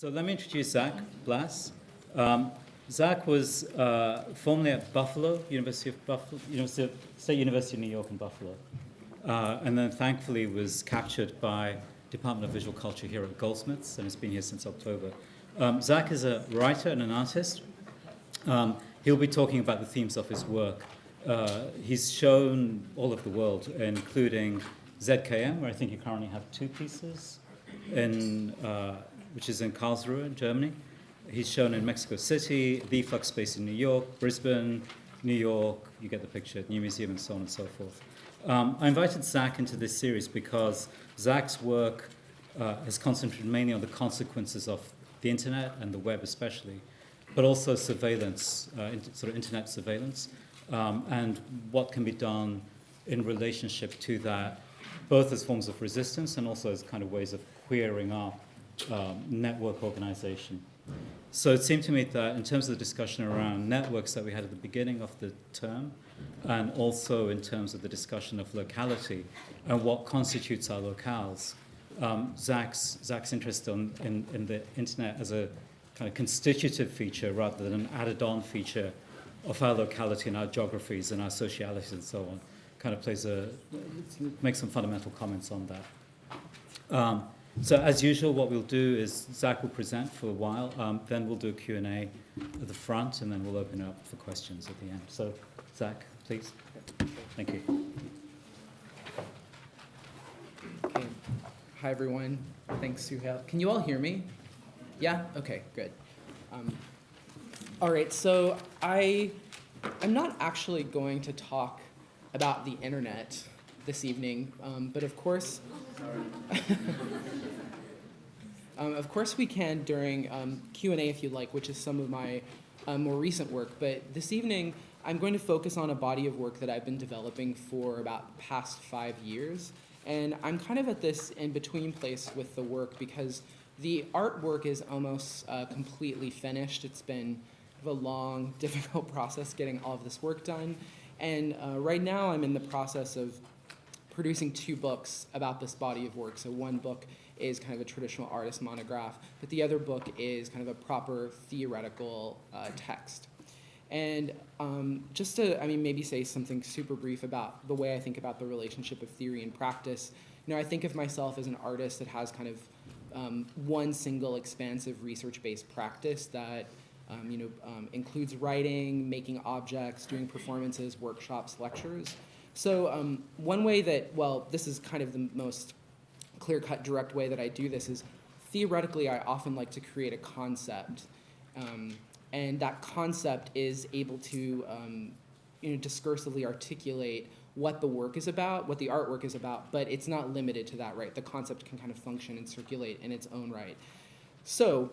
So let me introduce Zach Blas. Zach was formerly at Buffalo, State University of New York in Buffalo, and then thankfully was captured by Department of Visual Culture here at Goldsmiths, and has been here since October. Zach is a writer and an artist. He'll be talking about the themes of his work. He's shown all over the world, including ZKM, where I think you currently have 2 pieces, which is in Karlsruhe, in Germany. He's shown in Mexico City, the Flux Space in New York, Brisbane, New York, you get the picture, New Museum, and so on and so forth. I invited Zach into this series because Zach's work has concentrated mainly on the consequences of the internet and the web especially, but also surveillance, sort of internet surveillance, and what can be done in relationship to that, both as forms of resistance and also as kind of ways of queering up network organization. So it seemed to me that in terms of the discussion around networks that we had at the beginning of the term, and also in terms of the discussion of locality and what constitutes our locales, Zach's interest in the internet as a kind of constitutive feature rather than an added-on feature of our locality and our geographies and our socialities and so on, kind of makes some fundamental comments on that. So as usual, what we'll do is Zach will present for a while, then we'll do a Q&A at the front, and then we'll open it up for questions at the end. So Zach, please. Thank you. Okay. Hi, everyone. Thanks, Suhail. Can you all hear me? Yeah? Okay, good. All right, so I'm not actually going to talk about the internet this evening, but of course, we can during Q&A if you'd like, which is some of my more recent work. But this evening, I'm going to focus on a body of work that I've been developing for about the past 5 years. And I'm kind of at this in-between place with the work because the artwork is almost completely finished. It's been a long, difficult process getting all of this work done. And right now, I'm in the process of producing 2 books about this body of work. So one book is kind of a traditional artist monograph, but the other book is kind of a proper theoretical text. And just to, maybe say something super brief about the way I think about the relationship of theory and practice. I think of myself as an artist that has kind of one single expansive research-based practice that includes writing, making objects, doing performances, workshops, lectures. So one way that, this is kind of the most clear-cut, direct way that I do this is theoretically I often like to create a concept. And that concept is able to discursively articulate what the work is about, what the artwork is about, but it's not limited to that, right? The concept can kind of function and circulate in its own right. So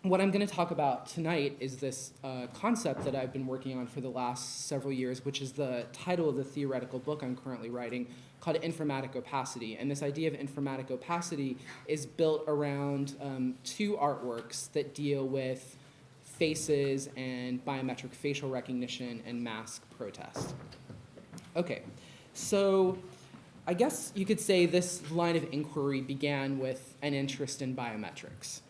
what I'm going to talk about tonight is this concept that I've been working on for the last several years, which is the title of the theoretical book I'm currently writing, called Informatic Opacity. And this idea of informatic opacity is built around 2 artworks that deal with faces and biometric facial recognition and mask protest. Okay, so I guess you could say this line of inquiry began with an interest in biometrics.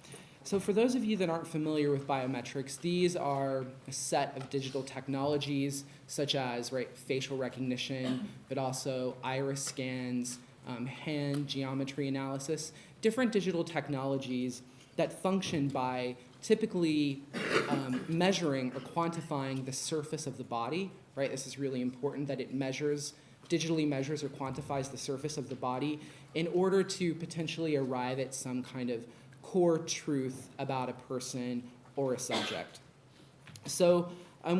So for those of you that aren't familiar with biometrics, these are a set of digital technologies such as facial recognition, but also iris scans, hand geometry analysis, different digital technologies that function by typically measuring or quantifying the surface of the body, right? This is really important that it digitally measures or quantifies the surface of the body in order to potentially arrive at some kind of core truth about a person or a subject. So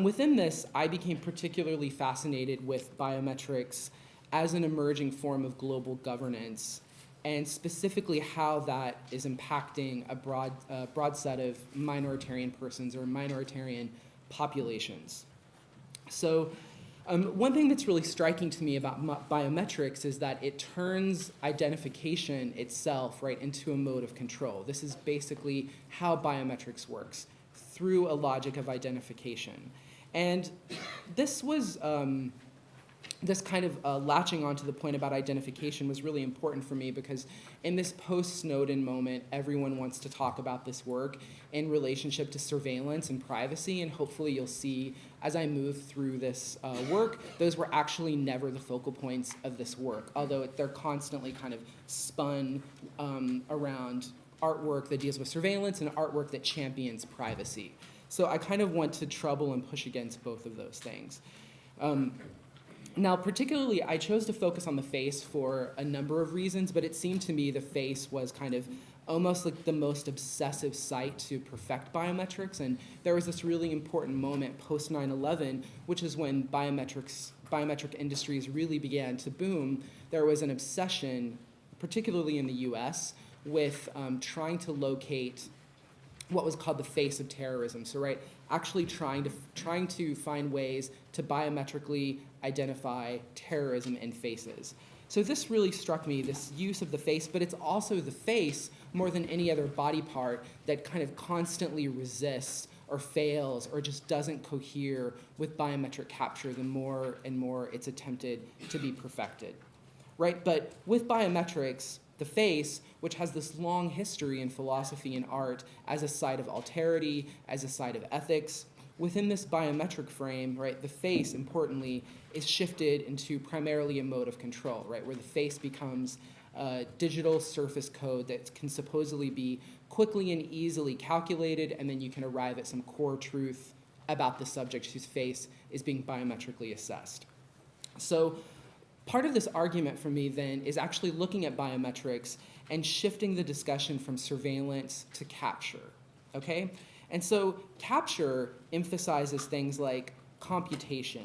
within this, I became particularly fascinated with biometrics as an emerging form of global governance, and specifically how that is impacting a broad set of minoritarian persons or minoritarian populations. So one thing that's really striking to me about biometrics is that it turns identification itself into a mode of control. This is basically how biometrics works, through a logic of identification. And this was this kind of latching onto the point about identification was really important for me because in this post-Snowden moment, everyone wants to talk about this work in relationship to surveillance and privacy, and hopefully you'll see as I move through this work, those were actually never the focal points of this work, although they're constantly kind of spun around artwork that deals with surveillance and artwork that champions privacy. So I kind of want to trouble and push against both of those things. Now, particularly, I chose to focus on the face for a number of reasons, but it seemed to me the face was kind of almost like the most obsessive site to perfect biometrics, and there was this really important moment post 9/11, which is when biometric industries really began to boom. There was an obsession, particularly in the US, with trying to locate what was called the face of terrorism. So, right, actually trying to find ways to biometrically identify terrorism in faces. So this really struck me, this use of the face, but it's also the face more than any other body part that kind of constantly resists or fails or just doesn't cohere with biometric capture the more and more it's attempted to be perfected, right? But with biometrics, the face, which has this long history in philosophy and art as a site of alterity, as a site of ethics, within this biometric frame, right, the face, importantly, is shifted into primarily a mode of control, right, where the face becomes a digital surface code that can supposedly be quickly and easily calculated, and then you can arrive at some core truth about the subject whose face is being biometrically assessed. So part of this argument for me then is actually looking at biometrics and shifting the discussion from surveillance to capture, okay? And so capture emphasizes things like computation,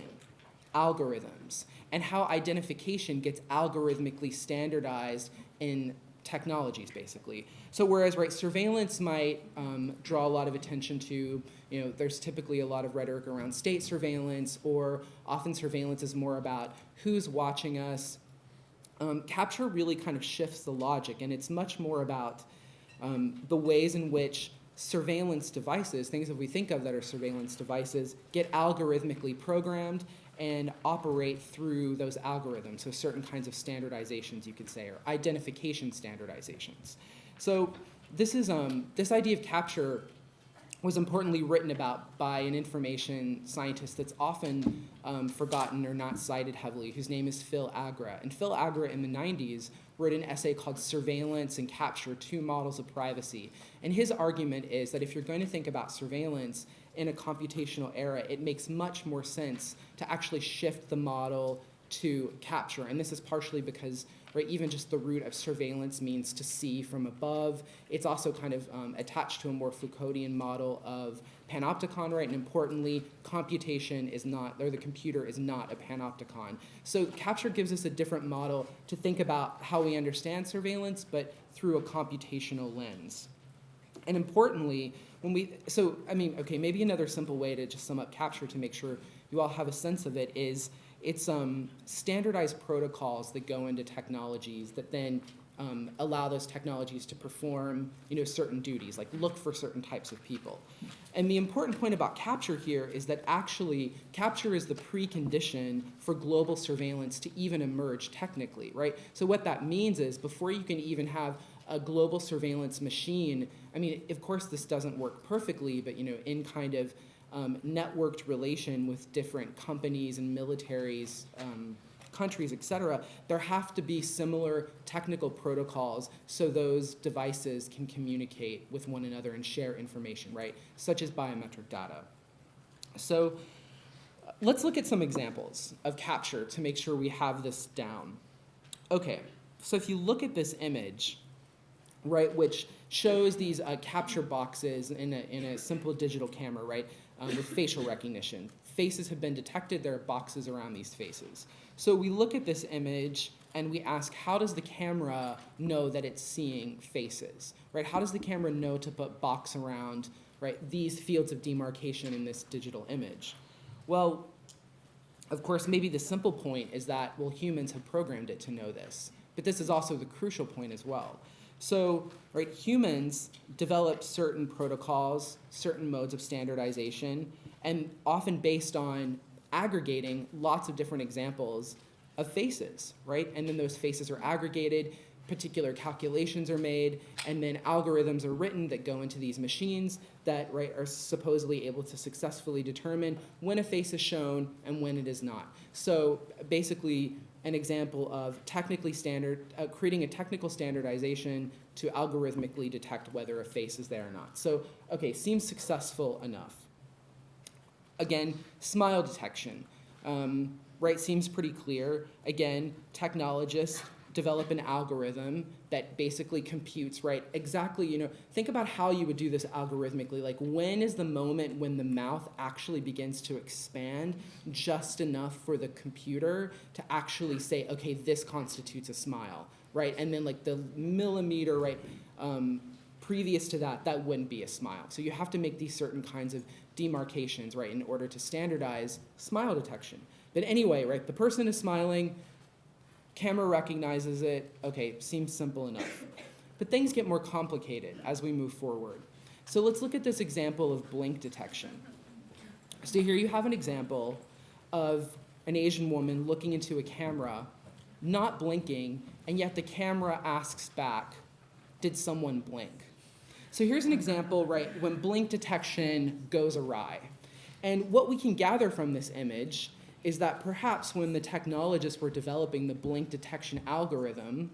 algorithms, and how identification gets algorithmically standardized in technologies, basically. So whereas, right, surveillance might draw a lot of attention to, there's typically a lot of rhetoric around state surveillance, or often surveillance is more about who's watching us. Capture really kind of shifts the logic, and it's much more about the ways in which surveillance devices, things that we think of that are surveillance devices, get algorithmically programmed and operate through those algorithms, so certain kinds of standardizations, you could say, or identification standardizations. So this is this idea of capture was importantly written about by an information scientist that's often forgotten or not cited heavily, whose name is Phil Agra. And Phil Agra in the 90s wrote an essay called Surveillance and Capture, Two Models of Privacy. And his argument is that if you're going to think about surveillance in a computational era, it makes much more sense to actually shift the model to capture. And this is partially because, right, even just the root of surveillance means to see from above. It's also kind of attached to a more Foucauldian model of panopticon, right? And importantly, computation is not, or the computer is not a panopticon. So capture gives us a different model to think about how we understand surveillance, but through a computational lens. And importantly, maybe another simple way to just sum up capture to make sure you all have a sense of it is it's standardized protocols that go into technologies that then allow those technologies to perform certain duties, like look for certain types of people. And the important point about capture here is that actually capture is the precondition for global surveillance to even emerge technically, right? So what that means is before you can even have a global surveillance machine, of course this doesn't work perfectly, but in kind of networked relation with different companies and militaries, countries, et cetera, there have to be similar technical protocols so those devices can communicate with one another and share information, right? Such as biometric data. So let's look at some examples of capture to make sure we have this down. Okay, so if you look at this image, right, which shows these capture boxes in a simple digital camera, right, with facial recognition. Faces have been detected, there are boxes around these faces. So we look at this image and we ask, how does the camera know that it's seeing faces, right? How does the camera know to put box around, right, these fields of demarcation in this digital image? Well, of course, maybe the simple point is that, well, humans have programmed it to know this. But this is also the crucial point as well. So, right, humans develop certain protocols, certain modes of standardization, and often based on aggregating lots of different examples of faces, right? And then those faces are aggregated, particular calculations are made, and then algorithms are written that go into these machines that, right, are supposedly able to successfully determine when a face is shown and when it is not. So basically, an example of creating a technical standardization to algorithmically detect whether a face is there or not. So, okay, seems successful enough. Again, smile detection, right, seems pretty clear. Again, technologists develop an algorithm that basically computes, right, exactly, think about how you would do this algorithmically. Like, when is the moment when the mouth actually begins to expand just enough for the computer to actually say, okay, this constitutes a smile, right? And then, like, the millimeter, right, previous to that, that wouldn't be a smile. So you have to make these certain kinds of demarcations, right, in order to standardize smile detection. But anyway, right, the person is smiling, camera recognizes it, okay, seems simple enough. But things get more complicated as we move forward. So let's look at this example of blink detection. So here you have an example of an Asian woman looking into a camera, not blinking, and yet the camera asks back, did someone blink? So here's an example, right, when blink detection goes awry. And what we can gather from this image is that perhaps when the technologists were developing the blink detection algorithm,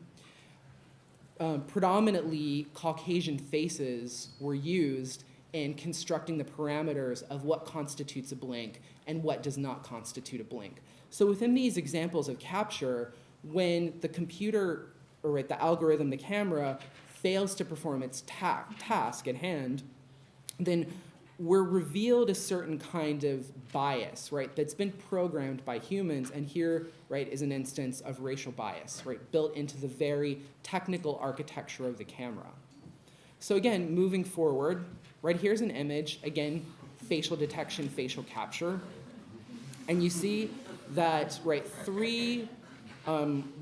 predominantly Caucasian faces were used in constructing the parameters of what constitutes a blink and what does not constitute a blink. So within these examples of capture, when the computer, or right, the algorithm, the camera, fails to perform its task at hand, then we're revealed a certain kind of bias, right, that's been programmed by humans, and here, right, is an instance of racial bias, right, built into the very technical architecture of the camera. So again, moving forward, right, here's an image, again, facial detection, facial capture, and you see that, right, 3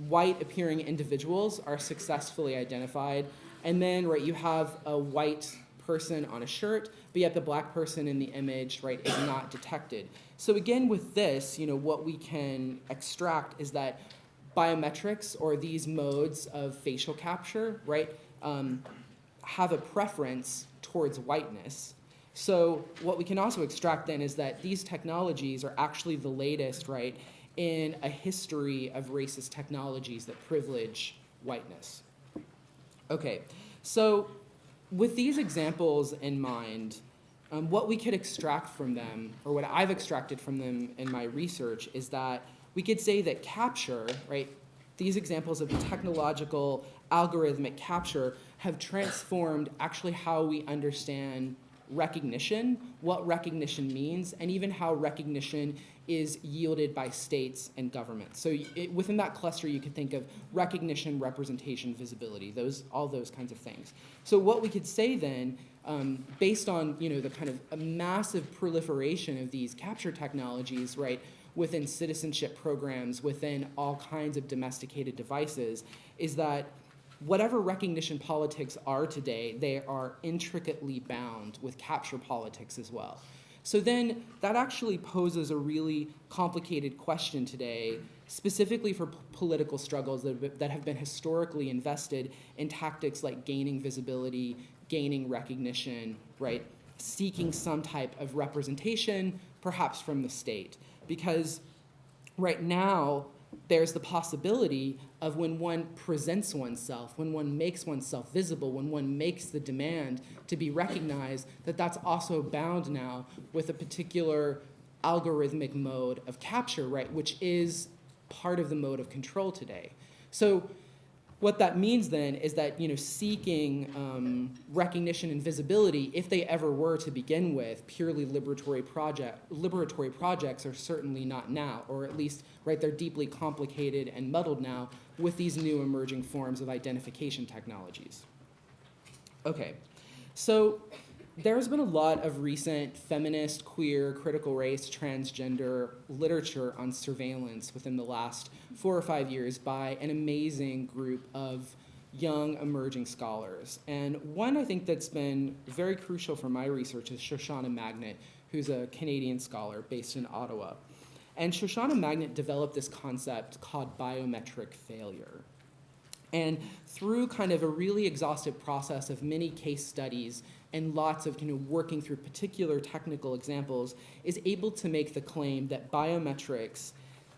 white-appearing individuals are successfully identified, and then, right, you have a white person on a shirt, but yet the black person in the image, right, is not detected. So again, with this, what we can extract is that biometrics, or these modes of facial capture, right, have a preference towards whiteness. So what we can also extract then is that these technologies are actually the latest, right, in a history of racist technologies that privilege whiteness. Okay, so with these examples in mind, what we could extract from them, or what I've extracted from them in my research, is that we could say that capture, right, these examples of technological algorithmic capture have transformed actually how we understand recognition, what recognition means, and even how recognition is yielded by states and governments. So within that cluster, you could think of recognition, representation, visibility, all those kinds of things. So what we could say then, based on the kind of a massive proliferation of these capture technologies, right, within citizenship programs, within all kinds of domesticated devices, is that whatever recognition politics are today, they are intricately bound with capture politics as well. So then that actually poses a really complicated question today, specifically for political struggles that have been historically invested in tactics like gaining visibility, gaining recognition, right, seeking some type of representation, perhaps from the state. Because right now, there's the possibility of when one presents oneself, when one makes oneself visible, when one makes the demand to be recognized, that's also bound now with a particular algorithmic mode of capture, right, which is part of the mode of control today. So what that means then is that seeking recognition and visibility, if they ever were to begin with, purely liberatory projects are certainly not now, or at least, right, they're deeply complicated and muddled now with these new emerging forms of identification technologies. Okay, so there's been a lot of recent feminist, queer, critical race, transgender literature on surveillance within the last 4 or 5 years by an amazing group of young emerging scholars. And one I think that's been very crucial for my research is Shoshana Magnet, who's a Canadian scholar based in Ottawa. And Shoshana Magnet developed this concept called biometric failure. And through kind of a really exhaustive process of many case studies and lots of working through particular technical examples, is able to make the claim that biometrics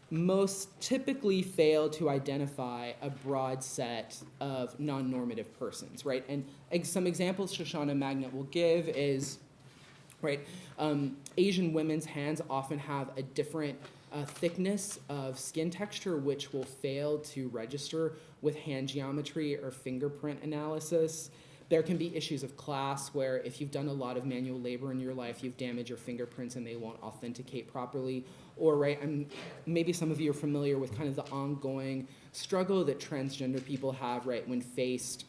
most typically fail to identify a broad set of non-normative persons, right? And some examples Shoshana Magnet will give is, right, Asian women's hands often have a different thickness of skin texture, which will fail to register with hand geometry or fingerprint analysis. There can be issues of class where if you've done a lot of manual labor in your life, you've damaged your fingerprints and they won't authenticate properly. Or, right, maybe some of you are familiar with kind of the ongoing struggle that transgender people have, right, when faced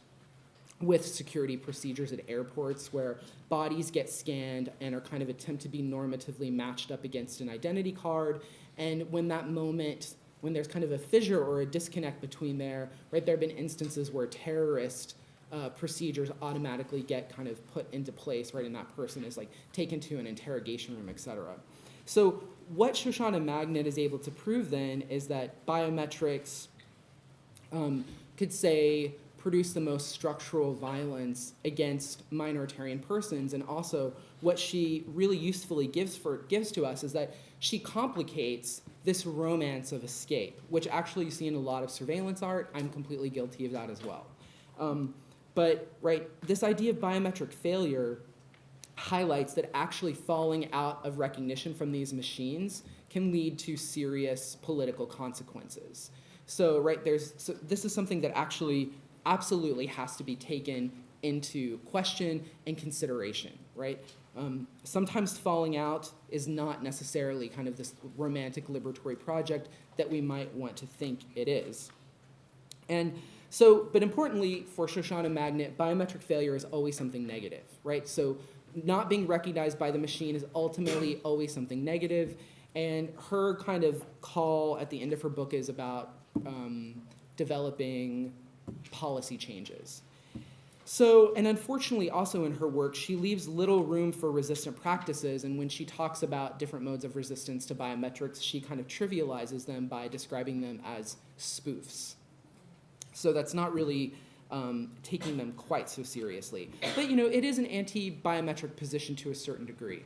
with security procedures at airports where bodies get scanned and are kind of attempt to be normatively matched up against an identity card. And when that moment, when there's kind of a fissure or a disconnect between there, right, there have been instances where terrorist procedures automatically get kind of put into place, right, and that person is like taken to an interrogation room, et cetera. So what Shoshana Magnet is able to prove then is that biometrics could say produce the most structural violence against minoritarian persons, and also what she really usefully gives to us is that she complicates this romance of escape, which actually you see in a lot of surveillance art. I'm completely guilty of that as well. But right, this idea of biometric failure highlights that actually falling out of recognition from these machines can lead to serious political consequences. So right, this is something that actually absolutely has to be taken into question and consideration, right? Sometimes falling out is not necessarily kind of this romantic liberatory project that we might want to think it is. And so, but importantly for Shoshana Magnet, biometric failure is always something negative, right? So not being recognized by the machine is ultimately always something negative. And her kind of call at the end of her book is about developing policy changes. So, and unfortunately also in her work, she leaves little room for resistant practices, and when she talks about different modes of resistance to biometrics, she kind of trivializes them by describing them as spoofs. So that's not really taking them quite so seriously. But it is an anti-biometric position to a certain degree.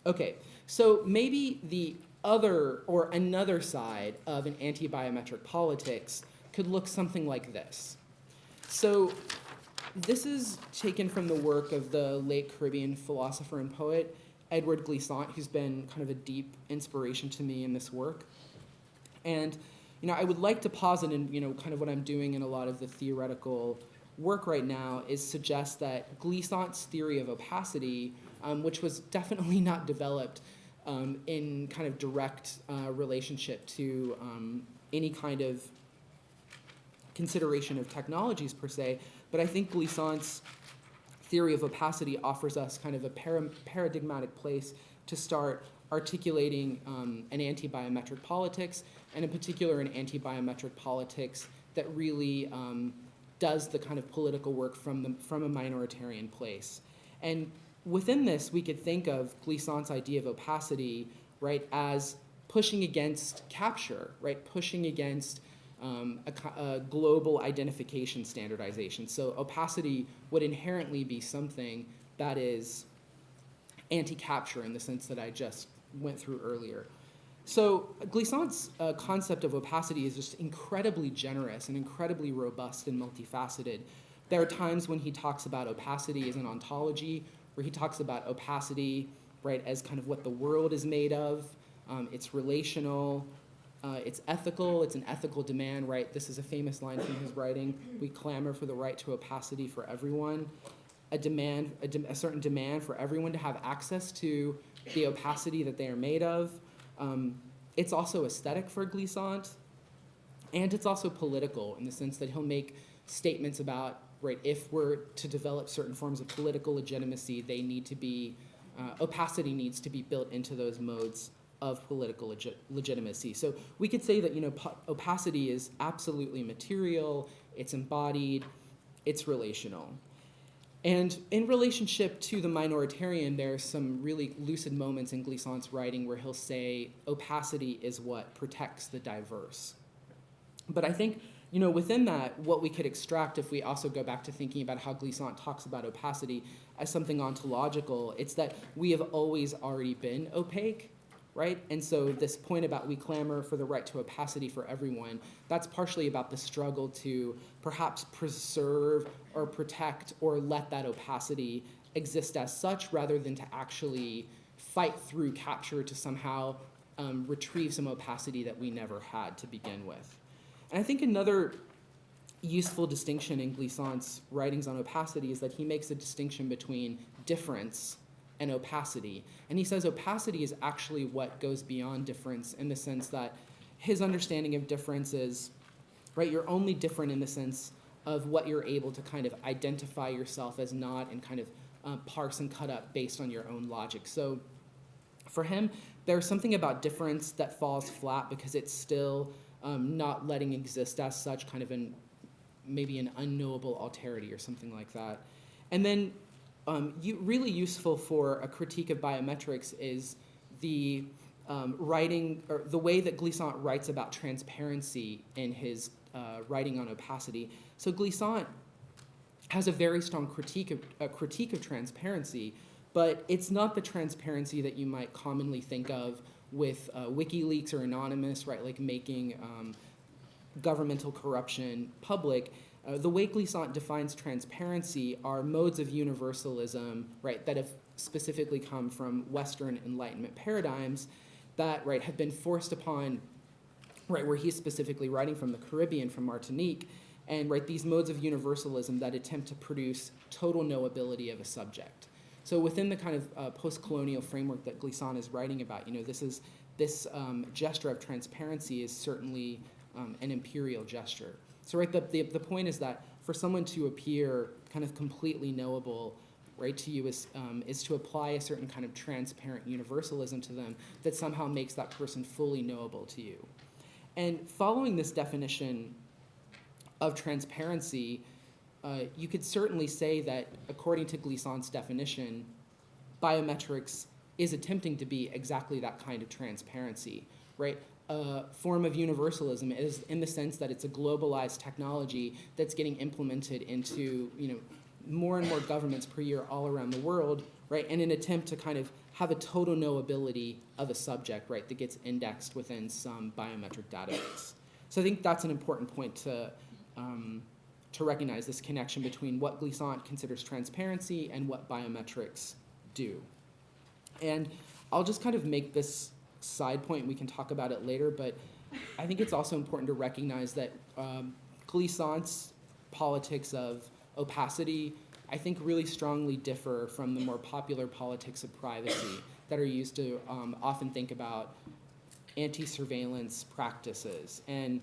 Okay, so maybe the other or another side of an anti-biometric politics could look something like this. So this is taken from the work of the late Caribbean philosopher and poet, Edward Glissant, who's been kind of a deep inspiration to me in this work. And I would like to posit, and kind of what I'm doing in a lot of the theoretical work right now is suggest that Glissant's theory of opacity, which was definitely not developed in kind of direct relationship to any kind of consideration of technologies per se, but I think Glissant's theory of opacity offers us kind of a paradigmatic place to start articulating an anti-biometric politics, and in particular an anti-biometric politics that really does the kind of political work from a minoritarian place. And within this, we could think of Glissant's idea of opacity, right, as pushing against capture, right, pushing against a global identification standardization. So opacity would inherently be something that is anti-capture in the sense that I just went through earlier. So Glissant's concept of opacity is just incredibly generous and incredibly robust and multifaceted. There are times when he talks about opacity as an ontology, where he talks about opacity, right, as kind of what the world is made of. It's relational. It's ethical. It's an ethical demand, right? This is a famous line from his writing. We clamor for the right to opacity for everyone. A certain demand for everyone to have access to the opacity that they are made of. It's also aesthetic for Glissant, and it's also political in the sense that he'll make statements about, right, if we're to develop certain forms of political legitimacy, they need to be, opacity needs to be built into those modes of political legitimacy. So we could say that opacity is absolutely material, it's embodied, it's relational. And in relationship to the minoritarian, there's some really lucid moments in Glissant's writing where he'll say opacity is what protects the diverse. But I think, within that, what we could extract if we also go back to thinking about how Glissant talks about opacity as something ontological, it's that we have always already been opaque, right? And so this point about we clamor for the right to opacity for everyone, that's partially about the struggle to perhaps preserve or protect or let that opacity exist as such rather than to actually fight through capture to somehow retrieve some opacity that we never had to begin with. And I think another useful distinction in Glissant's writings on opacity is that he makes a distinction between difference and opacity. And he says opacity is actually what goes beyond difference in the sense that his understanding of difference is, right, you're only different in the sense of what you're able to kind of identify yourself as not and kind of parse and cut up based on your own logic. So for him, there's something about difference that falls flat because it's still not letting exist as such, kind of maybe an unknowable alterity or something like that. And then really useful for a critique of biometrics is the writing, or the way that Glissant writes about transparency in his writing on opacity. So Glissant has a very strong critique of transparency, but it's not the transparency that you might commonly think of with WikiLeaks or Anonymous, right? Like making governmental corruption public. The way Glissant defines transparency are modes of universalism, right, that have specifically come from Western Enlightenment paradigms that, right, have been forced upon, right, where he's specifically writing from the Caribbean, from Martinique, and, right, these modes of universalism that attempt to produce total knowability of a subject. So within the kind of post-colonial framework that Glissant is writing about, this gesture of transparency is certainly an imperial gesture. So right, the point is that for someone to appear kind of completely knowable, right, to you is to apply a certain kind of transparent universalism to them that somehow makes that person fully knowable to you. And following this definition of transparency, you could certainly say that according to Glissant's definition, biometrics is attempting to be exactly that kind of transparency, right? A form of universalism is in the sense that it's a globalized technology that's getting implemented into more and more governments per year all around the world, right? In an attempt to kind of have a total knowability of a subject, right, that gets indexed within some biometric database. So I think that's an important point to recognize, this connection between what Glissant considers transparency and what biometrics do. And I'll just kind of make this side point, we can talk about it later, but I think it's also important to recognize that Glissant's politics of opacity, I think, really strongly differ from the more popular politics of privacy that are used to often think about anti-surveillance practices. And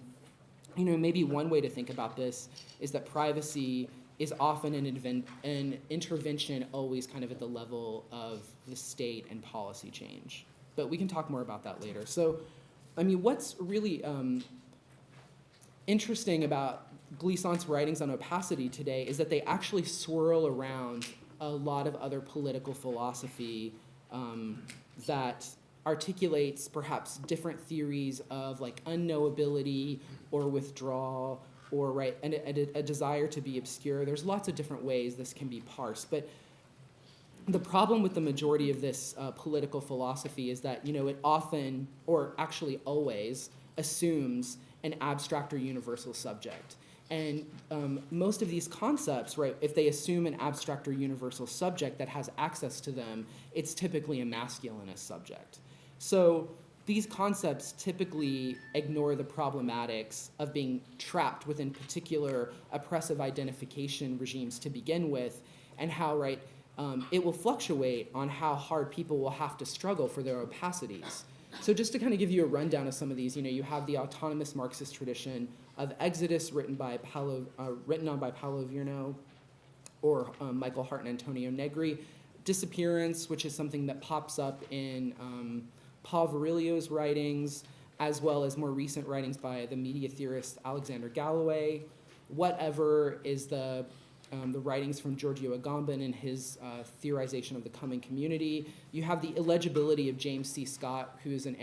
maybe one way to think about this is that privacy is often an intervention always kind of at the level of the state and policy change. But we can talk more about that later. So, what's really interesting about Glissant's writings on opacity today is that they actually swirl around a lot of other political philosophy that articulates perhaps different theories of like unknowability or withdrawal or right and a desire to be obscure. There's lots of different ways this can be parsed, but the problem with the majority of this political philosophy is that it often, or actually always, assumes an abstract or universal subject. And most of these concepts, right, if they assume an abstract or universal subject that has access to them, it's typically a masculinist subject. So these concepts typically ignore the problematics of being trapped within particular oppressive identification regimes to begin with, and how, right, it will fluctuate on how hard people will have to struggle for their opacities. So just to kind of give you a rundown of some of these, you have the autonomous Marxist tradition of Exodus written on by Paolo Virno or Michael Hart and Antonio Negri. Disappearance, which is something that pops up in Paul Virilio's writings, as well as more recent writings by the media theorist Alexander Galloway. Whatever is the the writings from Giorgio Agamben in his theorization of the coming community. You have the illegibility of James C. Scott, who is an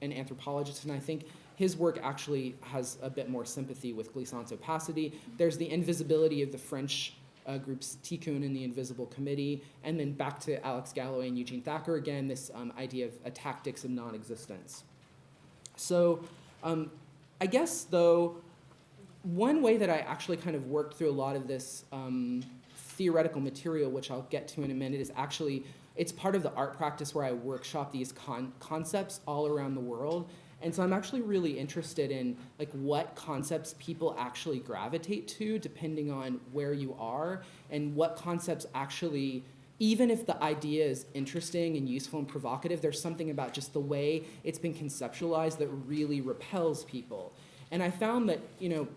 anthropologist, and I think his work actually has a bit more sympathy with Glissant's Opacity. There's the invisibility of the French groups Tikkun and the Invisible Committee, and then back to Alex Galloway and Eugene Thacker again, this idea of a tactics of non-existence. So I guess, though, one way that I actually kind of worked through a lot of this theoretical material, which I'll get to in a minute, is actually, it's part of the art practice where I workshop these concepts all around the world. And so I'm actually really interested in like what concepts people actually gravitate to depending on where you are, and what concepts actually, even if the idea is interesting and useful and provocative, there's something about just the way it's been conceptualized that really repels people. And I found that, you know,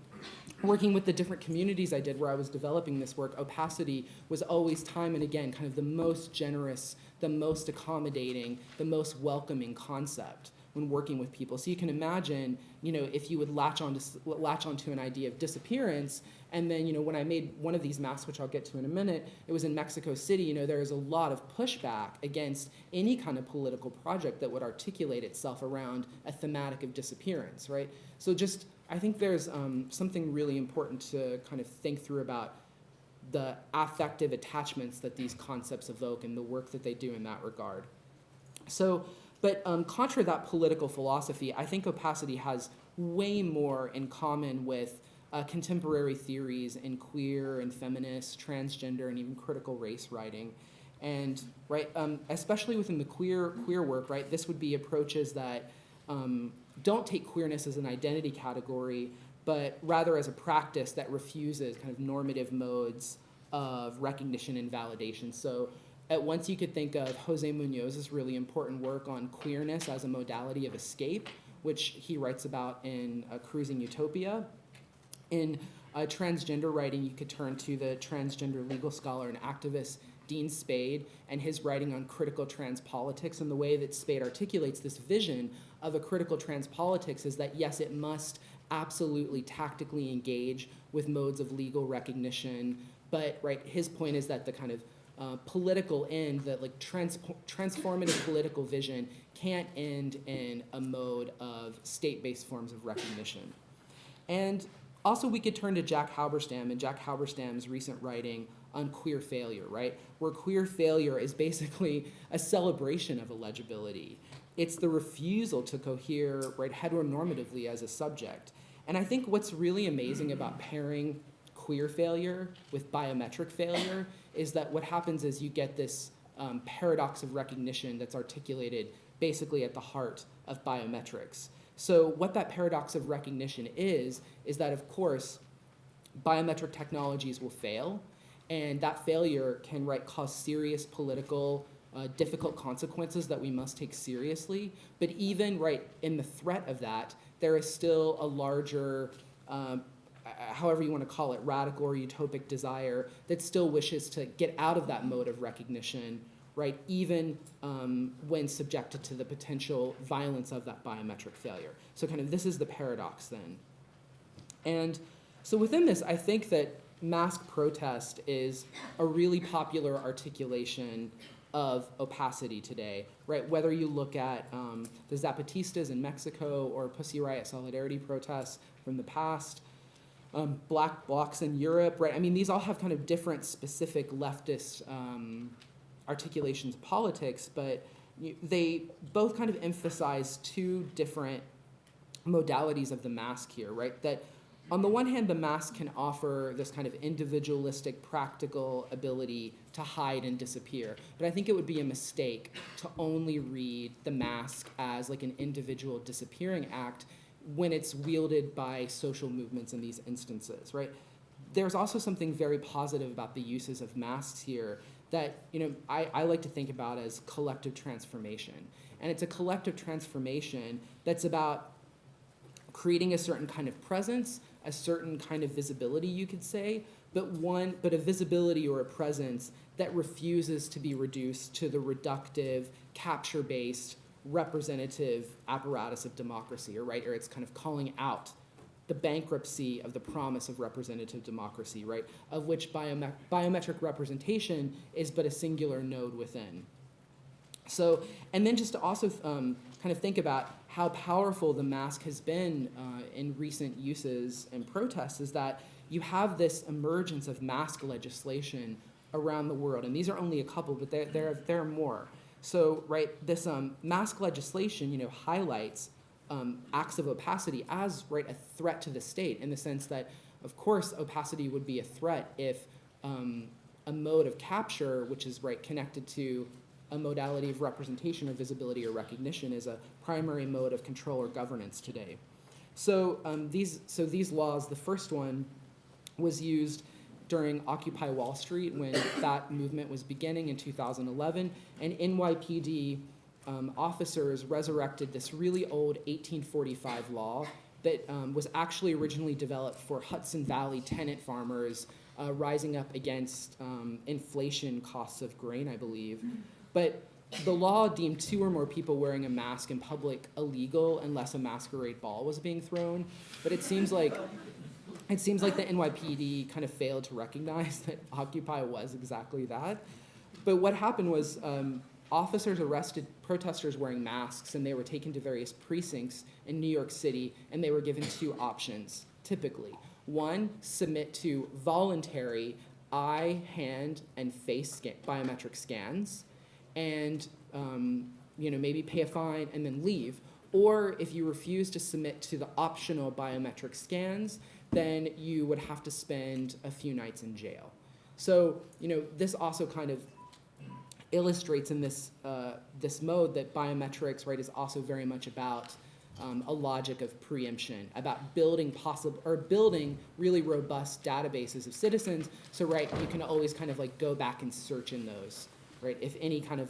working with the different communities I did where I was developing this work, Opacity was always time and again kind of the most generous, the most accommodating, the most welcoming concept when working with people. So you can imagine, you know, if you would latch onto an idea of disappearance, and then, you know, when I made one of these masks, which I'll get to in a minute, it was in Mexico City, you know, there is a lot of pushback against any kind of political project that would articulate itself around a thematic of disappearance, right? So just, I think there's something really important to kind of think through about the affective attachments that these concepts evoke and the work that they do in that regard. So, but contra that political philosophy, I think Opacity has way more in common with contemporary theories in queer and feminist, transgender, and even critical race writing. And right, especially within the queer work, right, this would be approaches that don't take queerness as an identity category, but rather as a practice that refuses kind of normative modes of recognition and validation. So at once you could think of Jose Muñoz's really important work on queerness as a modality of escape, which he writes about in Cruising Utopia. In transgender writing, you could turn to the transgender legal scholar and activist Dean Spade and his writing on critical trans politics, and the way that Spade articulates this vision of a critical trans politics is that, yes, it must absolutely tactically engage with modes of legal recognition, but right, his point is that the kind of political end, that like transformative political vision can't end in a mode of state-based forms of recognition. And also we could turn to Jack Halberstam and Jack Halberstam's recent writing on queer failure, right? Where queer failure is basically a celebration of illegibility. It's the refusal to cohere, right, heteronormatively as a subject. And I think what's really amazing about pairing queer failure with biometric failure is that what happens is you get this paradox of recognition that's articulated basically at the heart of biometrics. So what that paradox of recognition is that, of course, biometric technologies will fail, and that failure can, right, cause serious political, difficult consequences that we must take seriously. But even, right, in the threat of that, there is still a larger, however you want to call it, radical or utopic desire that still wishes to get out of that mode of recognition, right, even when subjected to the potential violence of that biometric failure. So kind of this is the paradox then. And so within this, I think that mask protest is a really popular articulation of opacity today, right? Whether you look at the Zapatistas in Mexico or Pussy Riot solidarity protests from the past, black blocs in Europe, right? I mean, these all have kind of different specific leftist articulations of politics, but they both kind of emphasize two different modalities of the mask here, right? That on the one hand, the mask can offer this kind of individualistic, practical ability to hide and disappear. But I think it would be a mistake to only read the mask as like an individual disappearing act when it's wielded by social movements in these instances, right? There's also something very positive about the uses of masks here that, you know, I like to think about as collective transformation. And it's a collective transformation that's about creating a certain kind of presence, a certain kind of visibility, you could say, but a visibility or a presence that refuses to be reduced to the reductive, capture-based, representative apparatus of democracy, or right, or it's kind of calling out the bankruptcy of the promise of representative democracy, right? Of which biometric representation is but a singular node within. So, and then just to also kind of think about how powerful the mask has been in recent uses and protests is that you have this emergence of mask legislation around the world. And these are only a couple, but there are more. So, right, this mask legislation, highlights acts of opacity as, right, a threat to the state in the sense that, of course, opacity would be a threat if a mode of capture, which is, right, connected to a modality of representation or visibility or recognition, is a primary mode of control or governance today. So these laws, the first one was used during Occupy Wall Street when that movement was beginning in 2011, and NYPD officers resurrected this really old 1845 law that was actually originally developed for Hudson Valley tenant farmers rising up against inflation costs of grain, I believe. But the law deemed 2 or more people wearing a mask in public illegal unless a masquerade ball was being thrown. But it seems like the NYPD kind of failed to recognize that Occupy was exactly that. But what happened was officers arrested protesters wearing masks, and they were taken to various precincts in New York City, and they were given 2 options, typically. One, submit to voluntary eye, hand, and face biometric scans, and maybe pay a fine and then leave. Or if you refuse to submit to the optional biometric scans, then you would have to spend a few nights in jail. So, this also kind of illustrates in this mode that biometrics, right, is also very much about a logic of preemption, about building really robust databases of citizens. So, right, you can always kind of like go back and search in those, right, if any kind of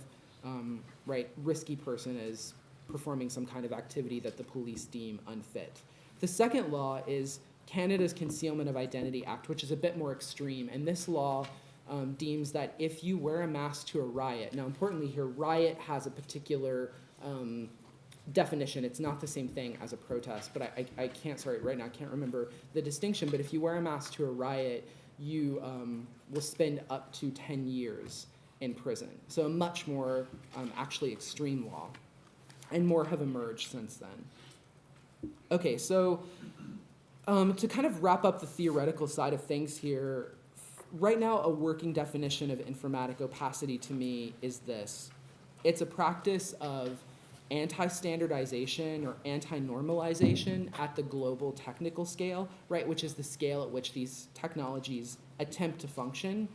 risky person is performing some kind of activity that the police deem unfit. The second law is Canada's Concealment of Identity Act, which is a bit more extreme, and this law deems that if you wear a mask to a riot, now importantly here, riot has a particular definition. It's not the same thing as a protest, but I can't remember the distinction, but if you wear a mask to a riot, you will spend up to 10 years in prison. So a much more actually extreme law, and more have emerged since then. Okay, so to kind of wrap up the theoretical side of things here, right now a working definition of informatic opacity to me is this. It's a practice of anti-standardization or anti-normalization at the global technical scale, right, which is the scale at which these technologies attempt to function.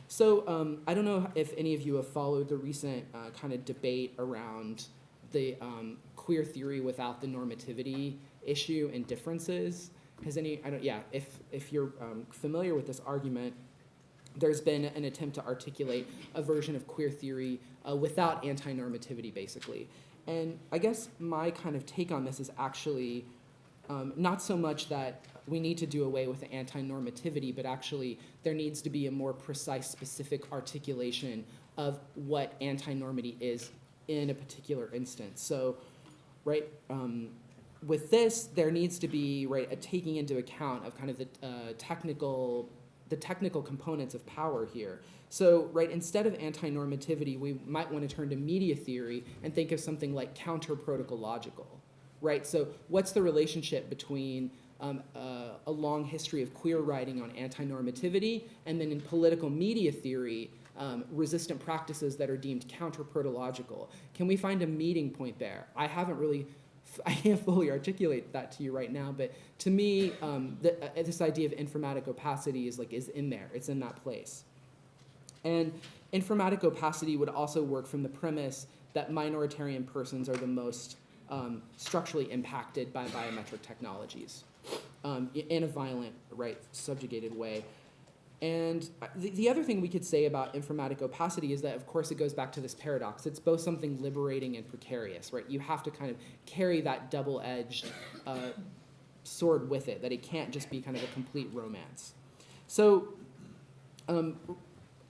So I don't know if any of you have followed the recent kind of debate around the queer theory without the normativity issue and differences. If you're familiar with this argument, there's been an attempt to articulate a version of queer theory without anti-normativity, basically. And I guess my kind of take on this is actually not so much that we need to do away with the anti-normativity, but actually there needs to be a more precise, specific articulation of what anti-normity is in a particular instance. So, right, with this, there needs to be, right, a taking into account of kind of the technical components of power here. So, right, instead of anti-normativity, we might want to turn to media theory and think of something like counter-protocological, right? So what's the relationship between a long history of queer writing on anti-normativity and then in political media theory, resistant practices that are deemed counter-protological? Can we find a meeting point there? I can't fully articulate that to you right now, but to me, this idea of informatic opacity is in there. It's in that place. And informatic opacity would also work from the premise that minoritarian persons are the most structurally impacted by biometric technologies in a violent, right, subjugated way. And the other thing we could say about informatic opacity is that, of course, it goes back to this paradox. It's both something liberating and precarious, right? You have to kind of carry that double-edged sword with it, that it can't just be kind of a complete romance. So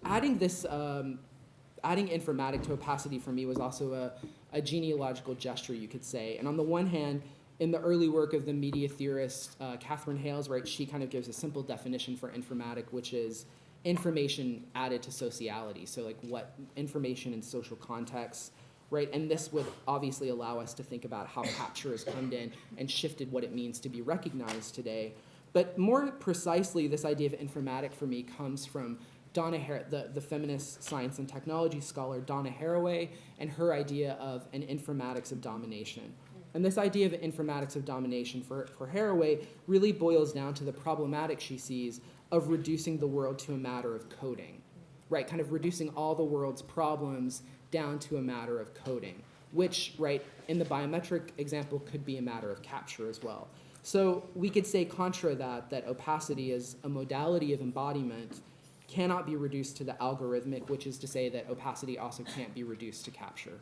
adding informatic to opacity for me was also a genealogical gesture, you could say. And on the one hand, in the early work of the media theorist Catherine Hales, right, she kind of gives a simple definition for informatic, which is information added to sociality. So like what information in social contexts, right? And this would obviously allow us to think about how capture has come in and shifted what it means to be recognized today. But more precisely, this idea of informatic for me comes from the feminist science and technology scholar Donna Haraway and her idea of an informatics of domination. And this idea of informatics of domination for Haraway really boils down to the problematic she sees of reducing the world to a matter of coding, right? Kind of reducing all the world's problems down to a matter of coding, which, right, in the biometric example could be a matter of capture as well. So we could say contra that opacity as a modality of embodiment cannot be reduced to the algorithmic, which is to say that opacity also can't be reduced to capture.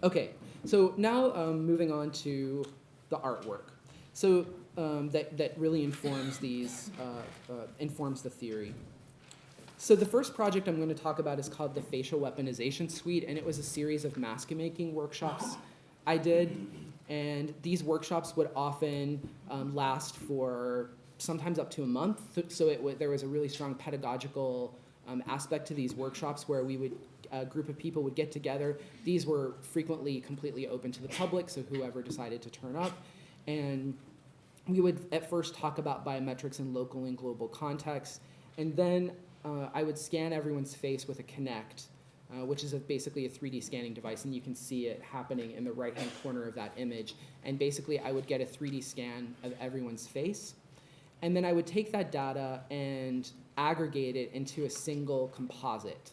Okay, so now moving on to the artwork. So that really informs informs the theory. So the first project I'm going to talk about is called the Facial Weaponization Suite, and it was a series of mask making workshops I did. And these workshops would often last for sometimes up to a month. So there was a really strong pedagogical aspect to these workshops where a group of people would get together. These were frequently completely open to the public, so whoever decided to turn up. And we would at first talk about biometrics in local and global contexts. And then I would scan everyone's face with a Kinect, which is basically a 3D scanning device, and you can see it happening in the right-hand corner of that image. And basically, I would get a 3D scan of everyone's face. And then I would take that data and aggregate it into a single composite.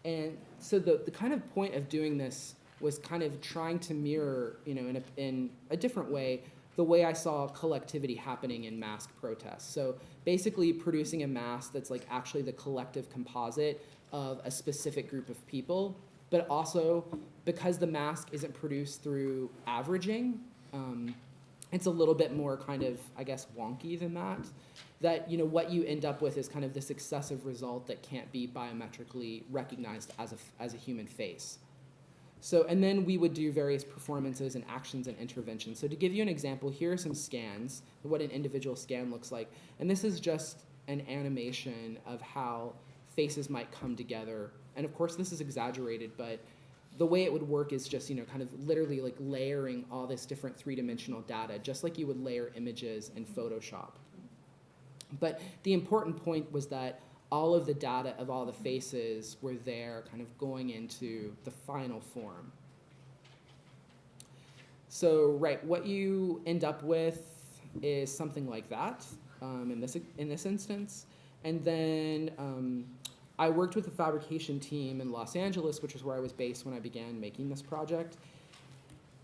And so the kind of point of doing this was kind of trying to mirror, in a different way, the way I saw collectivity happening in mask protests. So basically producing a mask that's like actually the collective composite of a specific group of people, but also because the mask isn't produced through averaging, it's a little bit more kind of, I guess, wonky than that. That, what you end up with is kind of this excessive result that can't be biometrically recognized as a human face. So, and then we would do various performances and actions and interventions. So to give you an example, here are some scans, what an individual scan looks like. And this is just an animation of how faces might come together. And of course, this is exaggerated, but the way it would work is just, kind of literally like layering all this different three-dimensional data, just like you would layer images in Photoshop. But the important point was that all of the data of all the faces were there kind of going into the final form. So, right, what you end up with is something like that in this instance. And then I worked with the fabrication team in Los Angeles, which is where I was based when I began making this project.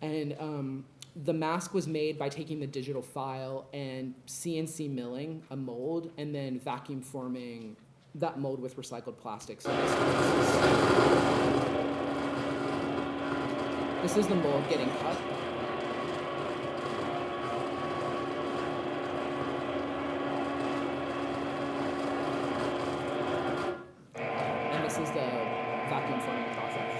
And the mask was made by taking the digital file and CNC milling a mold and then vacuum forming that mold with recycled plastic. So this is the mold getting cut. And this is the vacuum forming process.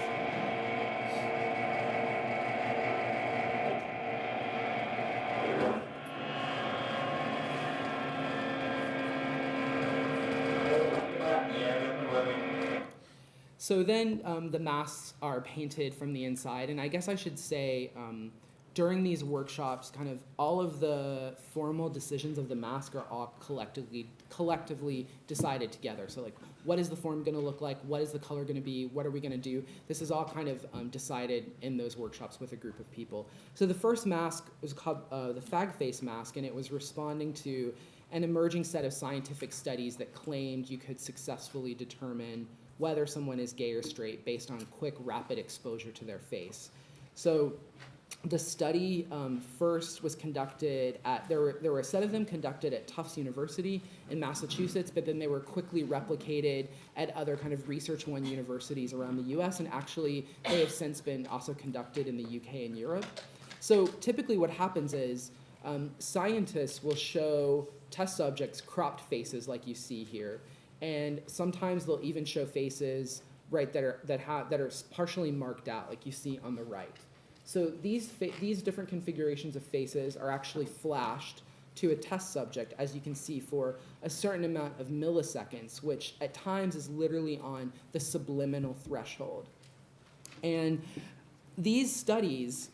So then the masks are painted from the inside, and I guess I should say during these workshops, kind of all of the formal decisions of the mask are all collectively decided together. So like, what is the form going to look like? What is the color going to be? What are we going to do? This is all kind of decided in those workshops with a group of people. So the first mask was called the fag face mask, and it was responding to an emerging set of scientific studies that claimed you could successfully determine whether someone is gay or straight based on quick, rapid exposure to their face. So the study first was conducted there were a set of them conducted at Tufts University in Massachusetts, but then they were quickly replicated at other kind of Research One universities around the US, and actually they have since been also conducted in the UK and Europe. So typically what happens is scientists will show test subjects cropped faces like you see here, and sometimes they'll even show faces, right, that are partially marked out, like you see on the right. So these different configurations of faces are actually flashed to a test subject, as you can see, for a certain amount of milliseconds, which at times is literally on the subliminal threshold. And these studies,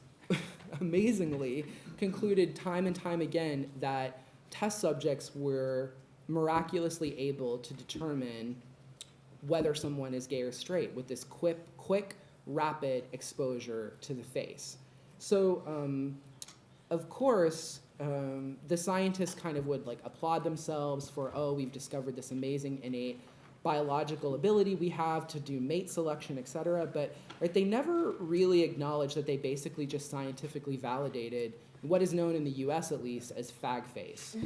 amazingly, concluded time and time again that test subjects were miraculously able to determine whether someone is gay or straight with this quick, rapid exposure to the face. So, of course, the scientists kind of would like applaud themselves for, oh, we've discovered this amazing innate biological ability we have to do mate selection, et cetera, but right, they never really acknowledged that they basically just scientifically validated what is known in the US at least as fag face.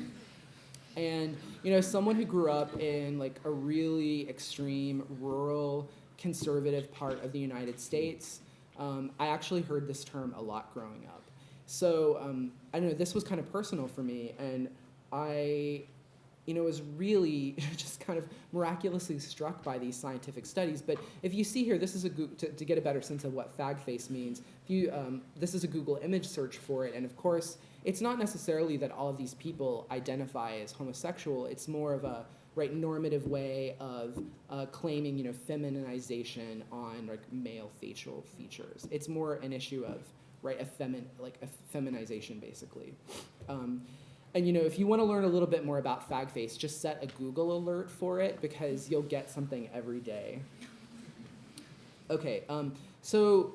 And someone who grew up in like a really extreme rural conservative part of the United States, I actually heard this term a lot growing up. So I don't know, this was kind of personal for me, and I was really just kind of miraculously struck by these scientific studies. But if you see here, this is to get a better sense of what fag face means. This is a Google image search for it, and of course, it's not necessarily that all of these people identify as homosexual. It's more of a normative way of claiming feminization on like male facial features. It's more an issue of a feminization basically. And if you want to learn a little bit more about fag face, just set a Google alert for it because you'll get something every day. Okay, so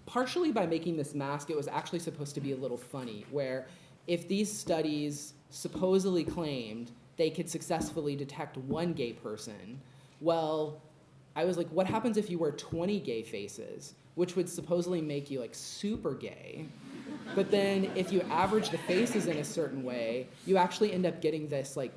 partially by making this mask, it was actually supposed to be a little funny, where if these studies supposedly claimed they could successfully detect one gay person, well, I was like, what happens if you wear 20 gay faces, which would supposedly make you like super gay? But then if you average the faces in a certain way, you actually end up getting this like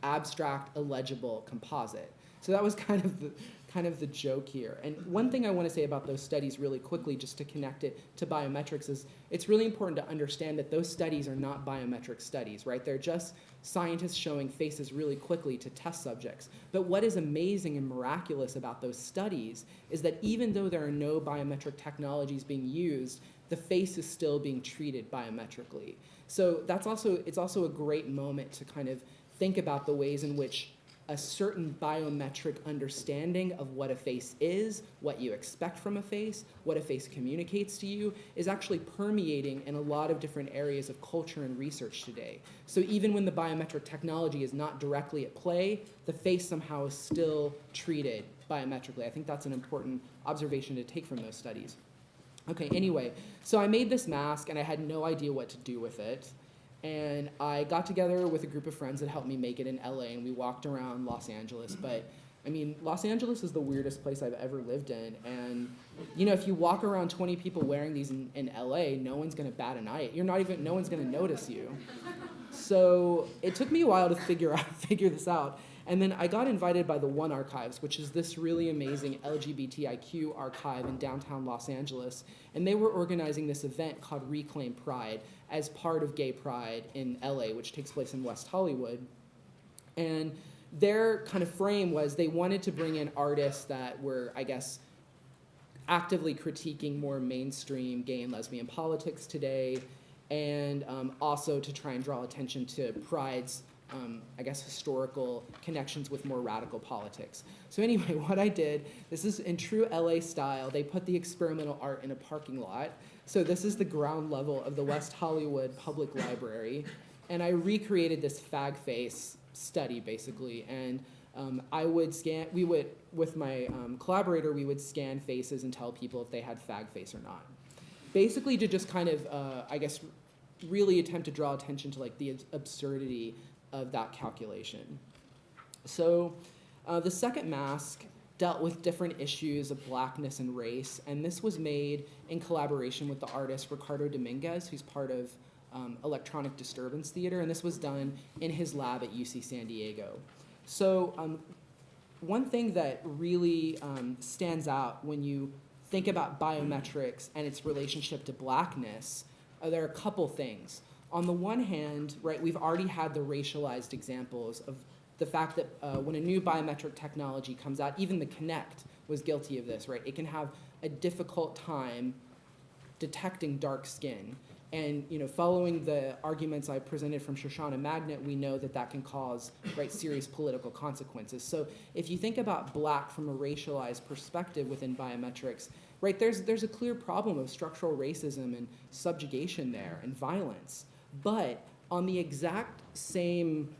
abstract, illegible composite. So that was kind of the joke here. And one thing I want to say about those studies really quickly, just to connect it to biometrics, is it's really important to understand that those studies are not biometric studies, right? They're just scientists showing faces really quickly to test subjects. But what is amazing and miraculous about those studies is that even though there are no biometric technologies being used, the face is still being treated biometrically. So it's also a great moment to kind of think about the ways in which a certain biometric understanding of what a face is, what you expect from a face, what a face communicates to you, is actually permeating in a lot of different areas of culture and research today. So even when the biometric technology is not directly at play, the face somehow is still treated biometrically. I think that's an important observation to take from those studies. Okay, anyway, so I made this mask and I had no idea what to do with it. And I got together with a group of friends that helped me make it in LA, and we walked around Los Angeles. But I mean, Los Angeles is the weirdest place I've ever lived in. And if you walk around 20 people wearing these in LA, no one's gonna bat an eye. No one's gonna notice you. So it took me a while to figure this out. And then I got invited by the One Archives, which is this really amazing LGBTIQ archive in downtown Los Angeles. And they were organizing this event called Reclaim Pride as part of Gay Pride in LA, which takes place in West Hollywood. And their kind of frame was they wanted to bring in artists that were, I guess, actively critiquing more mainstream gay and lesbian politics today, and also to try and draw attention to Pride's I guess, historical connections with more radical politics. So anyway, what I did, this is in true LA style, they put the experimental art in a parking lot. So this is the ground level of the West Hollywood Public Library. And I recreated this fag face study, basically. And with my collaborator, we would scan faces and tell people if they had fag face or not. Basically to just kind of, I guess, really attempt to draw attention to like the absurdity of that calculation. So the second mask dealt with different issues of blackness and race, and this was made in collaboration with the artist Ricardo Dominguez, who's part of Electronic Disturbance Theater, and this was done in his lab at UC San Diego. So one thing that really stands out when you think about biometrics and its relationship to blackness, there are a couple things. On the one hand, right, we've already had the racialized examples of the fact that when a new biometric technology comes out, even the Kinect was guilty of this, right? It can have a difficult time detecting dark skin. And following the arguments I presented from Shoshana Magnet, we know that that can cause serious political consequences. So if you think about black from a racialized perspective within biometrics, there's a clear problem of structural racism and subjugation there and violence. But on the exact same,